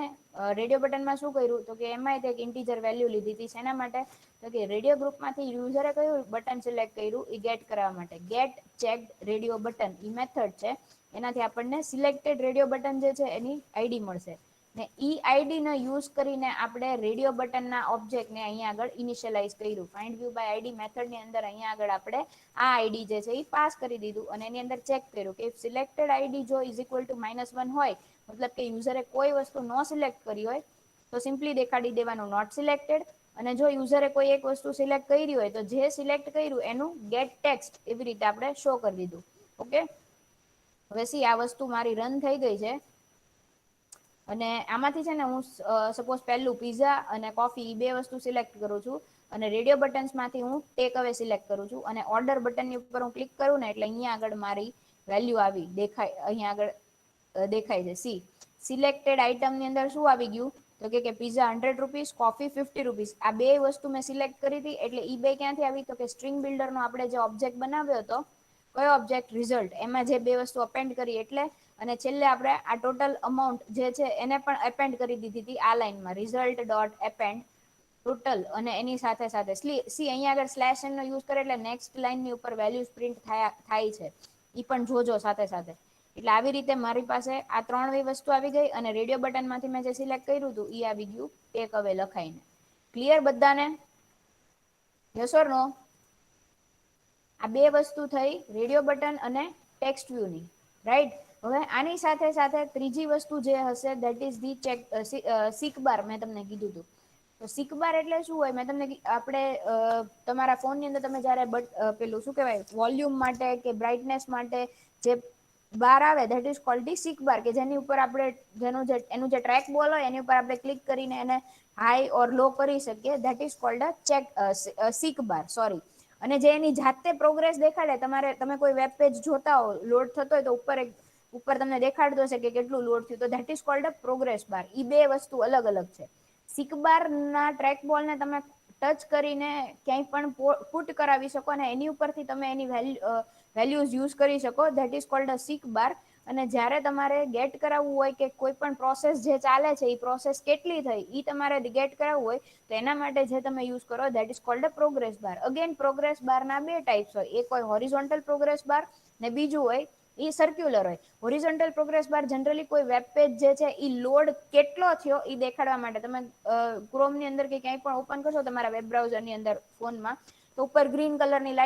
Speaker 1: રેડિયો બટનમાં શું કર્યું તો કે એમાં એક ઇન્ટીજર વેલ્યુ લીધી હતી. શેના માટે તો કે રેડિયો ગ્રુપમાંથી યુઝરે કયું બટન સિલેક્ટ કર્યું એ ગેટ કરવા માટે. ગેટ ચેક રેડિયો બટન એ મેથડ છે. એનાથી આપણને સિલેક્ટેડ રેડિયો બટન જે છે એની આઈડી મળશે. ને ઈ આઈડીનો યુઝ કરીને આપણે રેડિયો બટનના ઓબ્જેક્ટને અહીંયા આગળ ઇનિશિયલાઇઝ કર્યું. ફાઇન્ડ વ્યૂ બાય આઈડી મેથડની અંદર અહીંયા આગળ આપણે આ આઈડી જે છે એ પાસ કરી દીધું અને એની અંદર ચેક કર્યું કે સિલેક્ટેડ આઈડી જો ઇઝ ઇક્વલ ટુ -1 હોય, મતલબ કે યુઝરે કોઈ વસ્તુ ન સિલેક્ટ કરી હોય તો સિમ્પલી દેખાડી દેવાનું નોટ સિલેક્ટેડ. અને જો યુઝરે કોઈ એક વસ્તુ સિલેક્ટ કરી હોય તો જે સિલેક્ટ કર્યું એનું ગેટ ટેક્સ્ટ એવી રીતે આપણે શો કરી દીધું. ઓકે, હવે આ વસ્તુ મારી રન થઈ ગઈ છે. અને આમાંથી છે ને હું સપોઝ પહેલું પીઝા અને કોફી બે વસ્તુ સિલેક્ટ કરું છું. અને રેડિયો બટન્સમાંથી હું ટેક અવે સિલેક્ટ કરું છું. અને ઓર્ડર બટનની ઉપર હું ક્લિક કરું ને એટલે અહીંયા આગળ મારી વેલ્યુ આવી દેખાય. અહીંયા આગળ દેખાય છે સી સિલેક્ટેડ આઇટમની અંદર શું આવી ગયું તો કે પીઝા ₹100, કોફી ₹50. આ બે વસ્તુ મેં સિલેક્ટ કરી હતી એટલે ઈ બે ક્યાંથી આવી તો કે સ્ટ્રિંગ બિલ્ડરનો આપણે જે ઓબ્જેક્ટ બનાવ્યો હતો કયો ઓબ્જેક્ટ રિઝલ્ટ એમાં જે બે વસ્તુ અપેન્ડ કરી એટલે. અને છેલ્લે આપણે આ ટોટલ અમાઉન્ટ જે છે એને પણ એપેન્ડ કરી દીધી હતી આ લાઈનમાં રિઝલ્ટ ડોટ એપેન્ડ ટોટલ. અને એની સાથે સાથે સી અહીંયા આગળ સ્લેશ એન નો યુઝ કરે એટલે નેક્સ્ટ લાઈનની ઉપર વેલ્યુઝ પ્રિન્ટ થાય છે. એ પણ જોજો સાથે સાથે. એટલે આવી રીતે મારી પાસે આ 3 વસ્તુ આવી ગઈ. અને રેડિયો બટનમાંથી મેં જે સિલેક્ટ કર્યું હતું એ આવી ગયું ટેક અવે લખાઈને. ક્લિયર બધાને? યસ ઓર નો? આ બે વસ્તુ થઈ રેડિયો બટન અને ટેક્સ્ટ વ્યૂની, રાઈટ. હવે આની સાથે સાથે ત્રીજી વસ્તુ જે હશે દેટ ઇઝ ધી સિક બાર. મેં તમને કીધું હતું તો સિક બાર એટલે શું હોય મેં તમને આપણે તમારા ફોનની અંદર તમે જયારે પેલું શું કહેવાય વોલ્યુમ માટે કે બ્રાઇટનેસ માટે જે બાર આવે ધેટ ઇઝ કોલ્ડ ધી સિક બાર. કે જેની ઉપર આપણે એનું જે ટ્રેક બોલ હોય એની ઉપર આપણે ક્લિક કરીને એને હાઈ ઓર લો કરી શકીએ. That is called seek bar, sorry. અને જે એની જાતે પ્રોગ્રેસ દેખાડે તમે કોઈ વેબ પેજ જોતા હો લોડ થતો હોય તો ઉપર તમને દેખાડતો હશે કે કેટલું લોડ થયું તો that is called a progress bar. ઈ બે વસ્તુ અલગ અલગ છે. સિકબાર ના ટ્રેક બોલને તમે ટચ કરીને ક્યાંય પણ પુટ કરાવી શકો અને એની ઉપરથી તમે એની વેલ્યુઝ યુઝ કરી શકો. ધેટ ઇઝ કોલ્ડ અ સિક બાર. અને જ્યારે તમારે ગેટ કરાવવું હોય કે કોઈ પણ પ્રોસેસ જે ચાલે છે એ પ્રોસેસ કેટલી થઈ એ તમારે ગેટ કરાવવું હોય તો એના માટે જે તમે યુઝ કરો that is called a progress bar. Again progress bar ના બે ટાઈપ્સ હોય. એક હોય હોરિઝોન્ટલ પ્રોગ્રેસ બાર ને બીજું હોય એ સર્ક્યુલર હોય. હોરિઝોન્ટલ પ્રોગ્રેસ બાર જનરલી કોઈ વેબ પેજ જે છે એ લોડ કેટલો થયો એ દેખાડવા માટે. તમે ક્રોમની અંદર કે ક્યાંય પણ ઓપન કરશો તમારા વેબ બ્રાઉઝરની અંદર ફોનમાં તો ઉપર ગ્રીન કલરની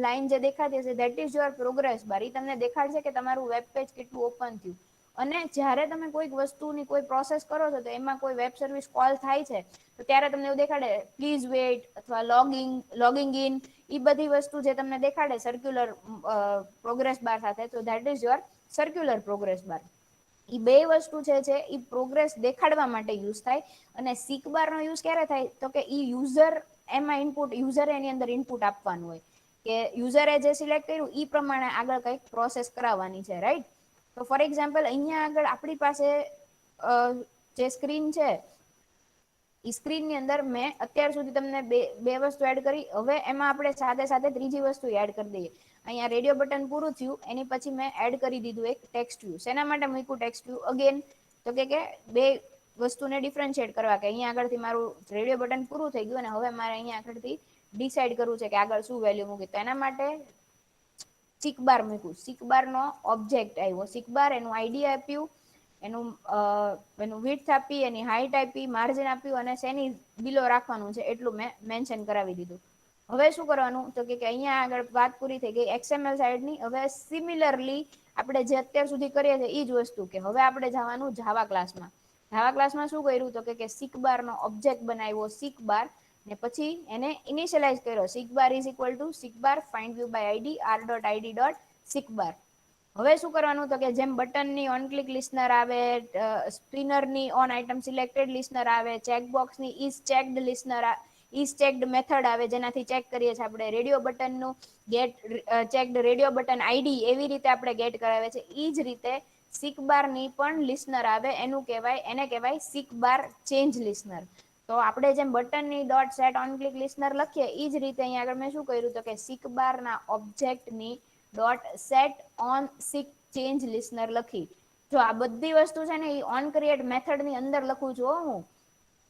Speaker 1: લાઈન જે દેખાતી હશે that is your progress bar. એ તમને દેખાડશે કે તમારું વેબ પેજ કેટલું ઓપન થયું. અને જ્યારે તમે કોઈક વસ્તુની કોઈ પ્રોસેસ કરો છો તો એમાં કોઈ વેબ સર્વિસ કોલ થાય છે તો ત્યારે તમને એવું દેખાડે પ્લીઝ વેઇટ અથવા લોગિંગ ઇન, એ બધી વસ્તુ જે તમને દેખાડે સર્ક્યુલર પ્રોગ્રેસ બાર સાથે, તો that is your circular progress bar. એ બે વસ્તુ છે એ પ્રોગ્રેસ દેખાડવા માટે યુઝ થાય. અને સીક બાર નો યુઝ ક્યારે થાય તો કે ઈ યુઝર એમાં ઇનપુટ, યુઝરે એની અંદર ઇનપુટ આપવાનું હોય કે યુઝરે જે સિલેક્ટ કર્યું એ પ્રમાણે આગળ કંઈક પ્રોસેસ કરાવવાની છે, રાઈટ. તો ફોર એક્ઝામ્પલ અહીંયા આગળ આપણી પાસે જે સ્ક્રીન છે ઈ સ્ક્રીન ની અંદર મેં અત્યાર સુધી તમને બે વસ્તુ એડ કરી, હવે એમાં આપણે સાથે સાથે ત્રીજી વસ્તુ એડ કરી દઈએ. અહીંયા રેડિયો બટન પૂરું થયું એની પછી મેં એડ કરી દીધું એક ટેક્સ્ટ વ્યૂ. શેના માટે મૂક્યું ટેક્સ્ટ વ્યૂ અગેન? તો કે બે વસ્તુને ડિફરન્શિએટ કરવા, કે અહીંયા આગળથી મારું રેડિયો બટન પૂરું થઈ ગયું અને હવે મારે અહીંયા આગળથી ડિસાઈડ કરવું છે કે આગળ શું વેલ્યુ મૂકી. તો એના માટે સિક બાર મૂક્યું. સિક બાર નો ઓબ્જેક્ટ આવ્યો સિક બાર, એનું આઈડી આપ્યું, એનું વિડ્થ આપી, એની હાઈટ આપી, માર્જિન આપ્યું અને શેની બિલો રાખવાનું છે એટલું મેં મેન્શન કરાવી દીધું. હવે શું કરવાનું તો કે અહીંયા આગળ વાત પૂરી થઈ ગઈ XML સાઈડની. હવે સિમિલરલી આપણે જે અત્યાર સુધી કરીએ છીએ એ જ વસ્તુ, કે હવે આપણે જવાનું જાવા ક્લાસમાં. જાવા ક્લાસમાં શું કર્યું તો કે સિક બાર નો ઓબ્જેક્ટ બનાવ્યો સિક બાર, ને પછી એને ઇનિશિયલાઇઝ કર્યો seek bar is equal to seek bar find view by ID R dot ID dot seek bar. હવે શું કરવાનું તો કે જેમ બટનની ઓન ક્લિક લિસ્નર આવે, સ્પિનરની ઓન આઇટમ સિલેક્ટેડ લિસ્નર આવે, ચેકબોક્સની is checked listener is checked method આવે જેનાથી ચેક કરીએ છીએ આપણે, રેડિયો બટનનું get checked radio button ID એવી રીતે આપણે ગેટ કરાવે છે. એ જ રીતે સિક બાર ની પણ લિસ્નર આવે, એને કહેવાય સિક બાર ચેન્જ લિસ્નર. તો આપણે જેમ બટનની ડોટ સેટ ઓન ક્લિક લિસ્નર લખીએ એ જ રીતે અહીંયા આગળ મેં શું કર્યું તો કે સિક બાર ના ઓબ્જેક્ટની dot set on seek change listener લખી. જો આ બધી વસ્તુ છે ને એ ઓન ક્રિએટ મેથડ ની અંદર લખું છું હું.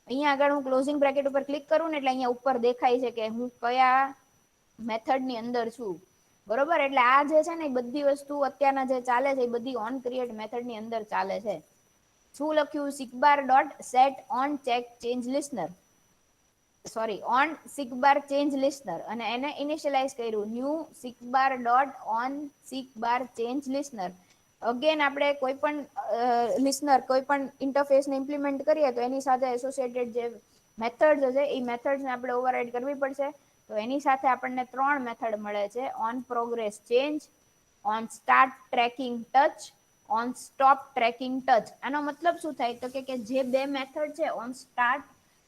Speaker 1: અહીંયા આગળ હું ક્લોઝિંગ બ્રેકેટ ઉપર ક્લિક કરું ને એટલે અહીંયા ઉપર દેખાય છે કે હું કયા મેથડ ની અંદર છું. બરોબર, એટલે આ જે છે ને એ બધી વસ્તુ અત્યારના જે ચાલે છે એ બધી ઓન ક્રિએટ મેથડ ની અંદર ચાલે છે. શું લખ્યું? Seek bar dot set on check change listener, sorry on seek bar change listener, અને એને ઇનિશિયલાઇઝ કર્યું new seek bar dot on seek bar change listener. Again આપણે કોઈ પણ લિસનર કોઈ પણ ઇન્ટરફેસને ઇમ્પ્લિમેન્ટ કરીએ તો એની સાથે એસોસિએટેડ જે મેથડ છે એ મેથડને આપણે ઓવરરાઈડ કરવી પડશે. તો એની સાથે આપણને 3 મેથડ મળે છે: on progress change, on start tracking touch, on stop tracking touch. આનો મતલબ શું થાય તો કે જે બે મેથડ છે ઓન સ્ટાર્ટ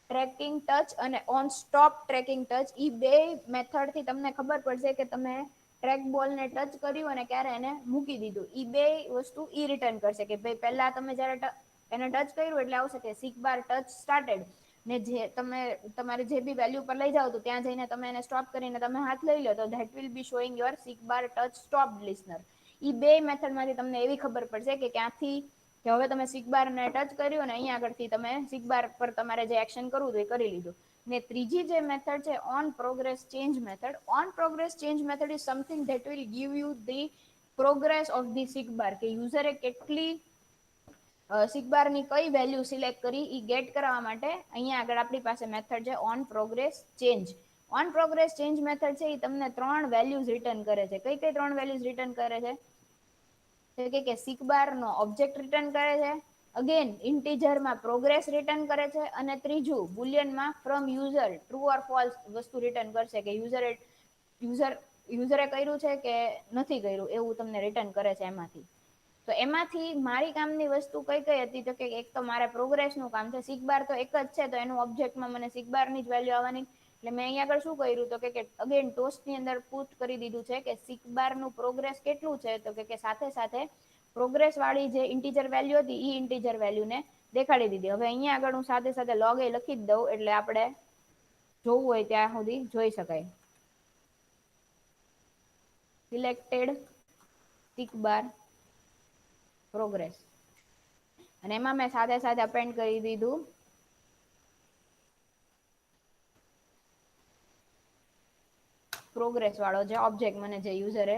Speaker 1: ટ્રેકિંગ ટચ અને ઓન સ્ટોપ ટ્રેકિંગ ટચ, ઈ બે મેથડ થી તમને ખબર પડશે કે તમે ટ્રેક બોલ ને ટચ કર્યું અને ક્યારે એને મૂકી દીધું. ઈ બે વસ્તુ ઈ રિટર્ન કરશે કે ભાઈ પહેલા તમે જયારે એને ટચ કર્યું એટલે આવશે કે સિક બાર ટચ સ્ટાર્ટેડ, ને જે તમે તમારે જે બી વેલ્યુ પર લઈ જાવ તો ત્યાં જઈને તમે એને સ્ટોપ કરીને તમે હાથ લઈ લો તો that will be showing your seek bar touch stop listener. ઈ બે મેથડ માંથી તમને એવી ખબર પડશે કે ક્યાંથી કે હવે તમે સિકબાર ને ટચ કર્યું અને અહીંયા આગળથી તમે સિકબાર પર તમારે જે એક્શન કરવું હતું એ કરી લીધું. ને ત્રીજી જે મેથડ છે on progress change method. On progress change method is something that will give you the progress of the seek bar, કે યુઝરે કેટલી સિકબાર ની કઈ વેલ્યુ સિલેક્ટ કરી ઈ ગેટ કરવા માટે અહીંયા આગળ આપણી પાસે મેથડ છે on progress change. On progress change method છે એ તમને 3 વેલ્યુઝ રિટર્ન કરે છે. કઈ કઈ 3 વેલ્યુઝ રિટર્ન કરે છે? કે સિકબાર નો ઓબ્જેક્ટ રિટર્ન કરે છે, અગેન ઇન્ટીજરમાં પ્રોગ્રેસ રિટર્ન કરે છે, અને ત્રીજું બુલિયનમાં from user true or false વસ્તુ રિટર્ન કરશે કે યુઝરે કર્યું છે કે નથી કર્યું એવું તમને રિટર્ન કરે છે એમાંથી. તો એમાંથી મારી કામની વસ્તુ કઈ કઈ હતી તો કે એક તો મારે પ્રોગ્રેસ નું કામ છે. સિકબાર તો એક જ છે તો એનું ઓબ્જેક્ટમાં મને સિકબાર ની જ વેલ્યુ આવવાની. એટલે મેં અહીંયા આગળ શું કર્યું તો કે અગેન ટોસ્ટ ની અંદર પુટ કરી દીધું છે કે સિકબાર નું પ્રોગ્રેસ કેટલું છે તો કે સાથે સાથે પ્રોગ્રેસ વાળી જે ઇન્ટીજર વેલ્યુ હતી ઈ ઇન્ટીજર વેલ્યુ ને દેખાડી દીધી. હવે અહીંયા આગળ હું સાથે સાથે લોગ એ લખી જ દઉં એટલે આપણે જોવું હોય ત્યાં સુધી જોઈ શકાય. સિલેક્ટેડ સિક બાર પ્રોગ્રેસ, અને એમાં મેં સાથે સાથે અપેન્ડ કરી દીધું પ્રોગ્રેસ વાળો જે ઓબ્જેક્ટ મને જે યુઝરે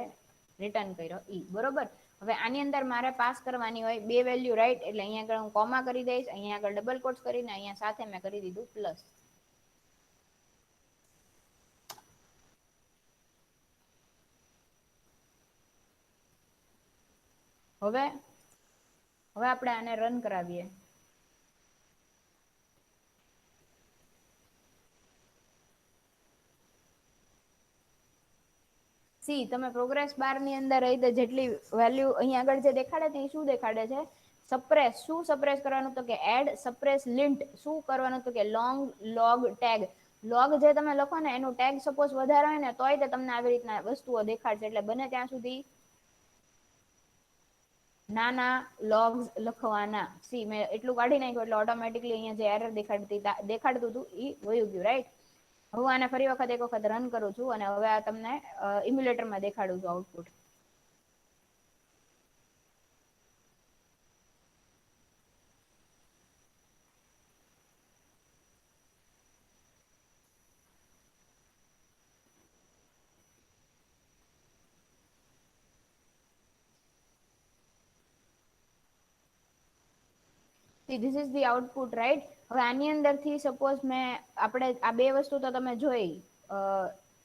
Speaker 1: રિટર્ન કર્યો ઈ. બરોબર, હવે આની અંદર મારે પાસ કરવાની હોય બે વેલ્યુ, રાઈટ. એટલે અહીંયા આગળ હું કોમા કરી દઈશ, અહીંયા આગળ ડબલ કોટ્સ કરીને અહીંયા સાથે મેં કરી દીધું પ્લસ. હવે હવે આપણે આને રન કરાવીએ. સી તમે પ્રોગ્રેસ બાર ની અંદર રહી જેટલી વેલ્યુ અહીંયા આગળ જે દેખાડે છે એ શું દેખાડે છે? સપ્રેસ. શું સપ્રેસ કરવાનું? તો કે એડ સપ્રેસ લિન્ટ. શું કરવાનું? તો કે લોંગ લોગ ટેગ. લોગ જે તમે લખો ને એનું ટેગ સપોઝ વધારે હોય ને તોય તમને આવી રીતના વસ્તુઓ દેખાડશે. એટલે બને ત્યાં સુધી નાના લોગ્સ લખવાના. સી મેં એટલું કાઢી નાખ્યું એટલે ઓટોમેટિકલી અહીંયા જે એરર દેખાડતું હતું એ વયું ગયું, રાઈટ? હું આને ફરી વખત એક વખત રન કરું છું અને હવે આ તમને ઇમ્યુલેટરમાં દેખાડું છું output. This is the output, right? હવે આની અંદરથી સપોઝ આપણે આ બે વસ્તુ તો તમે જોઈ,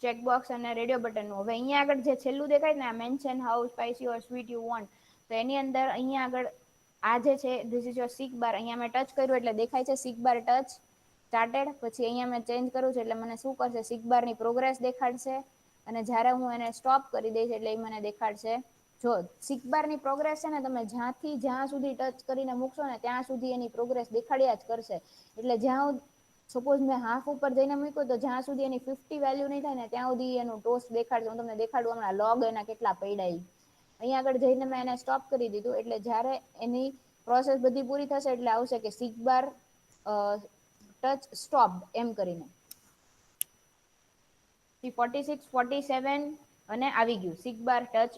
Speaker 1: ચેકબોક્સ અને રેડિયો બટનનું. હવે અહીંયા આગળ જે છેલ્લું દેખાય ને, mention how spicy or sweet you want, તો એની અંદર અહીંયા આગળ આ જે છે this is your seek bar. અહીંયા મેં ટચ કર્યું એટલે દેખાય છે સીક બાર ટચ સ્ટાર્ટેડ. પછી અહીંયા મેં ચેન્જ કરું છું એટલે મને શું કરશે? સીક બારની પ્રોગ્રેસ દેખાડશે. અને જ્યારે હું એને સ્ટોપ કરી દઈશ એટલે એ મને દેખાડશે. જો સીક બારની પ્રોગ્રેસ છે ને, તમે જ્યાંથી જ્યાં સુધી ટચ કરીને મૂકશો ને ત્યાં સુધી એની પ્રોગ્રેસ દેખાડ્યા જ કરશે. એટલે જ્યાં સપોઝ મેં હાફ ઉપર જઈને મૂક્યું તો જ્યાં સુધી એની 50 વેલ્યુ નહીં થાય ને ત્યાં સુધી એનું ટોસ દેખાડશે. હું તમને દેખાડું હમણાં લોગ એના કેટલા પડ્યા. અહીંયા આગળ જઈને મેં એને સ્ટોપ કરી દીધું એટલે જ્યારે એની પ્રોસેસ બધી પૂરી થશે એટલે આવશે કે સીક બાર ટચ સ્ટોપ એમ કરીને 46 47 અને આવી ગયું સીક બાર ટચ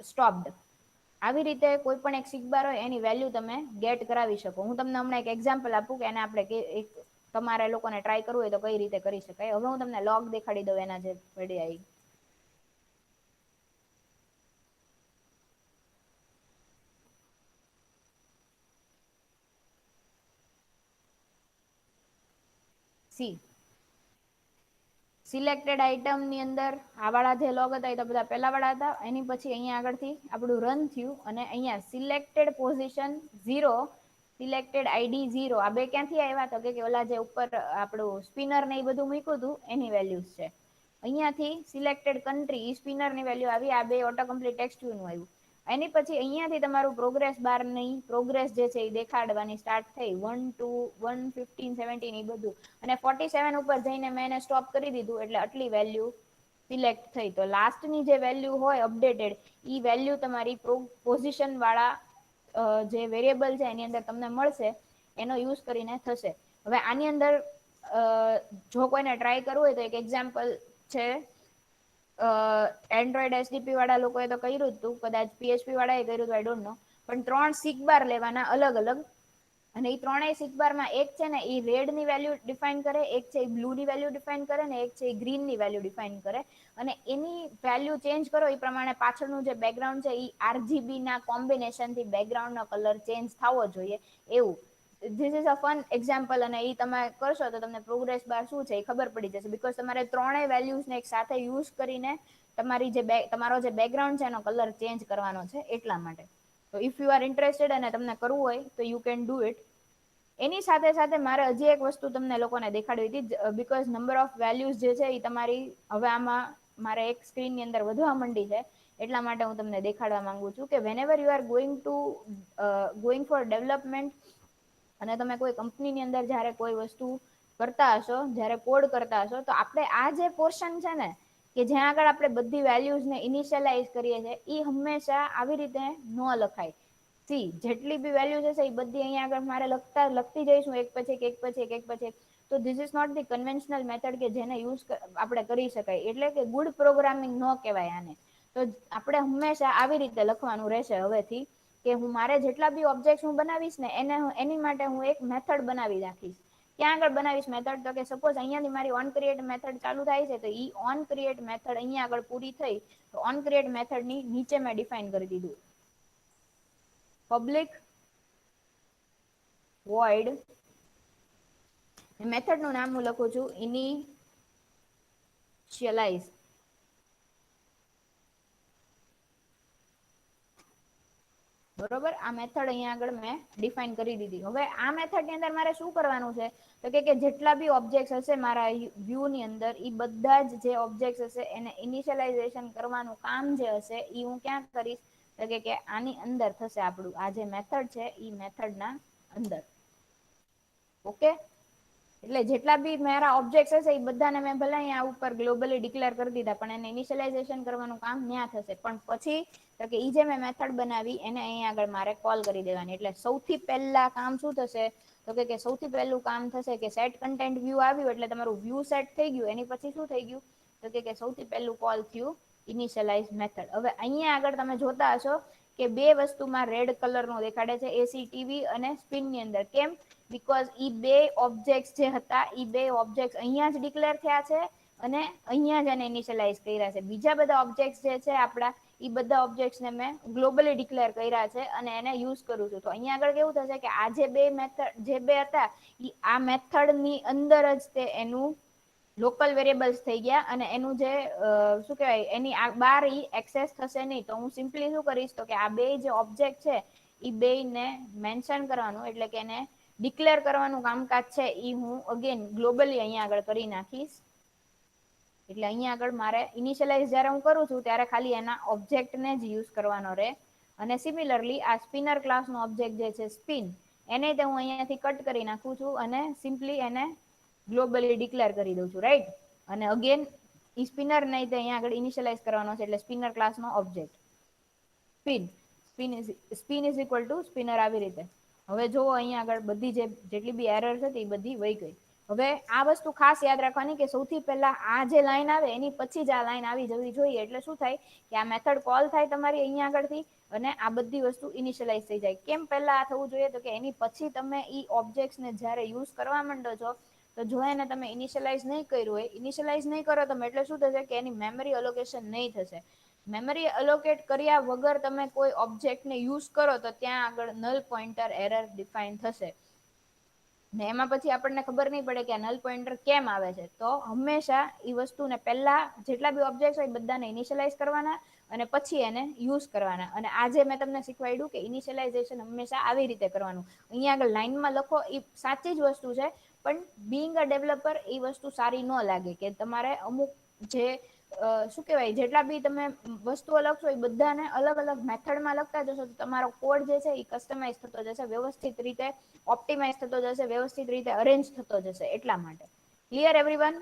Speaker 1: સ્ટોપ્ડ. આવી રીતે કોઈ પણ એક સીક બાર હોય એની વેલ્યુ તમે ગેટ કરાવી શકો. હું તમને હમણાં એક એક્ઝામ્પલ આપું કે એને આપણે એક તમારે લોકોને ટ્રાય કરવું હોય તો કઈ રીતે કરી શકાય. હવે હું તમને લોગ દેખાડી દઉં એના જે પડ્યા. સી સિલેક્ટેડ આઇટમ ની અંદર આ વાળા જે લોગ હતા એ તો બધા પહેલા વાળા હતા. એની પછી અહીંયા આગળથી આપણું રન થયું અને અહીંયા સિલેક્ટેડ પોઝિશન 0, સિલેક્ટેડ આઈડી 0. આ બે ક્યાંથી આવ્યા? તો કે ઓલા જે ઉપર આપણું સ્પિનર ને એ બધું મૂક્યું હતું એની વેલ્યુઝ છે. અહીંયાથી સિલેક્ટેડ કન્ટ્રી સ્પિનર ની વેલ્યુ આવી. આ બે ઓટો કમ્પ્લીટ ટેક્સ્ટ નું આવ્યું. એની પછી અહીંયાથી તમારું પ્રોગ્રેસ બાર ની પ્રોગ્રેસ જે છે એ દેખાડવાની સ્ટાર્ટ થઈ. 1 2 1 15 17 એ બધું. અને 47 ઉપર જઈને મેં એને સ્ટોપ કરી દીધું એટલે આટલી વેલ્યુ સિલેક્ટ થઈ. તો લાસ્ટની જે વેલ્યુ હોય અપડેટેડ ઈ વેલ્યુ તમારી પોઝિશન વાળા જે વેરિયેબલ છે એની અંદર તમને મળશે. એનો યુઝ કરીને થશે. હવે આની અંદર જો કોઈને ટ્રાય કરવું હોય તો એક એક્ઝામ્પલ છે. એન્ડ્રોઈડ એસડીપી વાળા લોકોએ તો કર્યું જ હતું, કદાચ પીએચપી વાળા એ કર્યું હતું, આઈ ડોન્ટ નો. પણ 3 સીક બાર લેવાના અલગ અલગ અને એ ત્રણેય સીક બારમાં એક છે ને એ રેડ ની વેલ્યુ ડિફાઈન કરે, એક છે એ બ્લુ ની વેલ્યુ ડિફાઈન કરે ને એક છે એ ગ્રીન ની વેલ્યુ ડિફાઈન કરે. અને એની વેલ્યુ ચેન્જ કરો એ પ્રમાણે પાછળનું જે બેકગ્રાઉન્ડ છે એ આરજીબી ના કોમ્બિનેશન થી બેકગ્રાઉન્ડ નો કલર ચેન્જ થવો જોઈએ એવું. This is a fun example અને એ તમે કરશો તો તમને પ્રોગ્રેસ બાર શું છે એ ખબર પડી જશે. બીકોઝ તમારે ત્રણેય વેલ્યુઝને એક સાથે યુઝ કરીને તમારો જે બેકગ્રાઉન્ડ છે એનો કલર ચેન્જ કરવાનો છે એટલા માટે. તો ઇફ યુ આર ઇન્ટરેસ્ટેડ અને તમને કરવું હોય તો યુ કેન ડુ ઇટ. એની સાથે સાથે મારે હજી એક વસ્તુ તમને લોકોને દેખાડવી હતી. બીકોઝ નંબર ઓફ વેલ્યુઝ જે છે એ તમારી હવે આમાં મારે એક સ્ક્રીન ની અંદર વધવા માંડી છે. એટલા માટે હું તમને દેખાડવા માંગુ છું કે whenever you are going for development અને તમે કોઈ કંપનીની અંદર જયારે કોઈ વસ્તુ કરતા હશો, જયારે કોડ કરતા હશો, તો આપણે આ જે પોર્શન છે ને કે જ્યાં આગળ આપણે બધી વેલ્યુઝને ઇનિશિયલાઈઝ કરીએ છીએ એ હંમેશા આવી રીતે ન લખાય. સી જેટલી બી વેલ્યુ છે એ બધી અહીંયા આગળ મારે લખતી જઈશું એક પછી એક પછી એક પછી. તો this is not the conventional method કે જેને યુઝ આપણે કરી શકાય. એટલે કે ગુડ પ્રોગ્રામિંગ ન કહેવાય આને. તો આપણે હંમેશા આવી રીતે લખવાનું રહેશે હવેથી કે હું મારે જેટલા બી ઓબ્જેક્ટ હું બનાવીશ ને એની માટે હું એક મેથડ બનાવી રાખીશ. ક્યાં આગળ બનાવીશ મેથડ? તો કે સપોઝ અહીંયાથી મારી ઓન ક્રિએટ મેથડ ચાલુ થાય છે તો ઈ ઓન ક્રિએટ મેથડ અહીંયા આગળ પૂરી થઈ તો ઓન ક્રિએટ મેથડ ની નીચે મેં ડિફાઈન કરી દીધું પબ્લિક વોઇડ મેથડ નું નામ હું લખું છું ઇનિશિયલાઇઝ. બરોબર, આ મેથડ અહીંયા આગળ મેં ડિફાઇન કરી દીધી. હવે આ મેથડની અંદર મારે શું કરવાનું છે, તો કે જેટલા બી ઓબ્જેક્ટ હશે મારા વ્યૂની અંદર, એ બધા જ જે ઓબ્જેક્ટ હશે એને ઇનિશિયલાઇઝેશન કરવાનું કામ જે હશે એ હું ક્યાં કરીશ, તો કે આની અંદર થશે આપણું આ જે મેથડ છે એ મેથડના અંદર. ઓકે, એટલે જેટલા બી મારા ઓબ્જેક્ટ હશે એ બધાને મેં ભલે અહીંયા ઉપર ગ્લોબલી ડિક્લેર કરી દીધા, પણ એને ઇનિશિયલાઇઝેશન કરવાનું કામ ત્યાં થશે. પણ પછી તો કે ઈ જે મેં મેથડ બનાવી એને અહીંયા આગળ મારે કોલ કરી દેવાની. એટલે સૌથી પહેલા કામ શું થશે, તો કે સૌથી પહેલું કામ થશે કે સેટ કન્ટેન્ટ વ્યૂ આવ્યું એટલે તમારું વ્યૂ સેટ થઈ ગયું. એની પછી શું થઈ ગયું, તો કે સૌથી પહેલું કોલ થયું ઇનિશિયલાઇઝ મેથડ. હવે અહીંયા આગળ તમે જોતા હશો કે બે વસ્તુમાં રેડ કલર નો દેખાડે છે, એસી ટીવી અને સ્પિન ની અંદર. કેમ? બીકોઝ ઈ બે ઓબ્જેક્ટ જે હતા એ બે ઓબ્જેક્ટ અહીંયા જ ડિક્લેર થયા છે અને અહીંયા જ એને ઇનિશિયલાઇઝ કર્યા છે. બીજા બધા ઓબ્જેક્ટ જે છે આપડા, એ બધા ઓબ્જેક્ટ્સને મેં ગ્લોબલી ડિક્લેર કર્યા છે અને એને યુઝ કરું છું. તો અહીંયા આગળ કેવું થશે કે આ જે બે મેથડ જે બે હતા એ આ મેથડ ની અંદર જ તે એનું લોકલ વેરિયેબલ્સ થઈ ગયા અને એનું જે શું કહેવાય એની બાર એક્સેસ થશે નહીં. તો હું સિમ્પલી શું કરીશ, તો કે આ બે જે ઓબ્જેક્ટ છે એ બે ને મેન્શન કરવાનું, એટલે કે એને ડિક્લેર કરવાનું કામકાજ છે એ હું અગેન ગ્લોબલી અહીંયા આગળ કરી નાખીશ. એટલે અહીંયા આગળ મારે ઇનિશિયલાઇઝ જ્યારે હું કરું છું ત્યારે ખાલી એના ઓબ્જેક્ટને જ યુઝ કરવાનો રહે. અને સિમિલરલી આ સ્પિનર ક્લાસનો ઓબ્જેક્ટ જે છે સ્પિન, એને તો હું અહીંયાથી કટ કરી નાખું છું અને સિમ્પલી એને ગ્લોબલી ડિક્લેર કરી દઉં છું, રાઈટ. અને અગેન ઈ સ્પિનર નહીં તો અહીંયા આગળ ઇનિશિયલાઇઝ કરવાનો છે, એટલે સ્પિનર ક્લાસનો object spin spin is equal to spinner, આવી રીતે. હવે જો અહીંયા આગળ બધી જેટલી બી એરર હતી એ બધી વહી ગઈ. હવે આ વસ્તુ ખાસ યાદ રાખવાની કે સૌથી પહેલા આ જે લાઈન આવે એની પછી જ આ લાઈન આવી જવી જોઈએ. એટલે શું થાય કે આ મેથડ કોલ થાય તમારી અહીંયા આગળથી અને આ બધી વસ્તુ ઇનિશિયલાઇઝ થઈ જાય. કેમ પહેલા આ થવું જોઈએ, તો કે એની પછી તમે ઈ ઓબ્જેક્ટ્સને જ્યારે યુઝ કરવા માંડો છો તો જો એને તમે ઇનિશિયલાઇઝ નહીં કર્યું હોય, ઇનિશિયલાઇઝ નહીં કરો તમે, એટલે શું થશે કે એની મેમરી અલોકેશન નહીં થશે. મેમરી અલોકેટ કર્યા વગર તમે કોઈ ઓબ્જેક્ટને યુઝ કરો તો ત્યાં આગળ નલ પોઇન્ટર એરર ડિફાઇન થશે. ને એમાં પછી આપણને ખબર નહીં પડે કે આ નલ પોઇન્ટર કેમ આવે છે. તો હંમેશા એ વસ્તુને પહેલા જેટલા બી ઓબ્જેક્ટ હોય બધાને ઇનિશિયલાઇઝ કરવાના અને પછી એને યુઝ કરવાના. અને આજે મેં તમને શીખવાડ્યું કે ઇનિશિયલાઇઝેશન હંમેશા આવી રીતે કરવાનું. અહીંયા આગળ લાઈનમાં લખો એ સાચી જ વસ્તુ છે, પણ બિંગ અ ડેવલપર એ વસ્તુ સારી ન લાગે કે તમારે અમુક જે શું કહેવાય જેટલા બી તમે વસ્તુઓ લખશો એ બધાને અલગ અલગ મેથડમાં લખતા જશો તો તમારો કોડ જે છે એ કસ્ટમાઇઝ થતો જશે, વ્યવસ્થિત રીતે ઓપ્ટિમાઇઝ થતો જશે, વ્યવસ્થિત રીતે અરેન્જ થતો જશે. એટલા માટે ક્લિયર એવરીવન?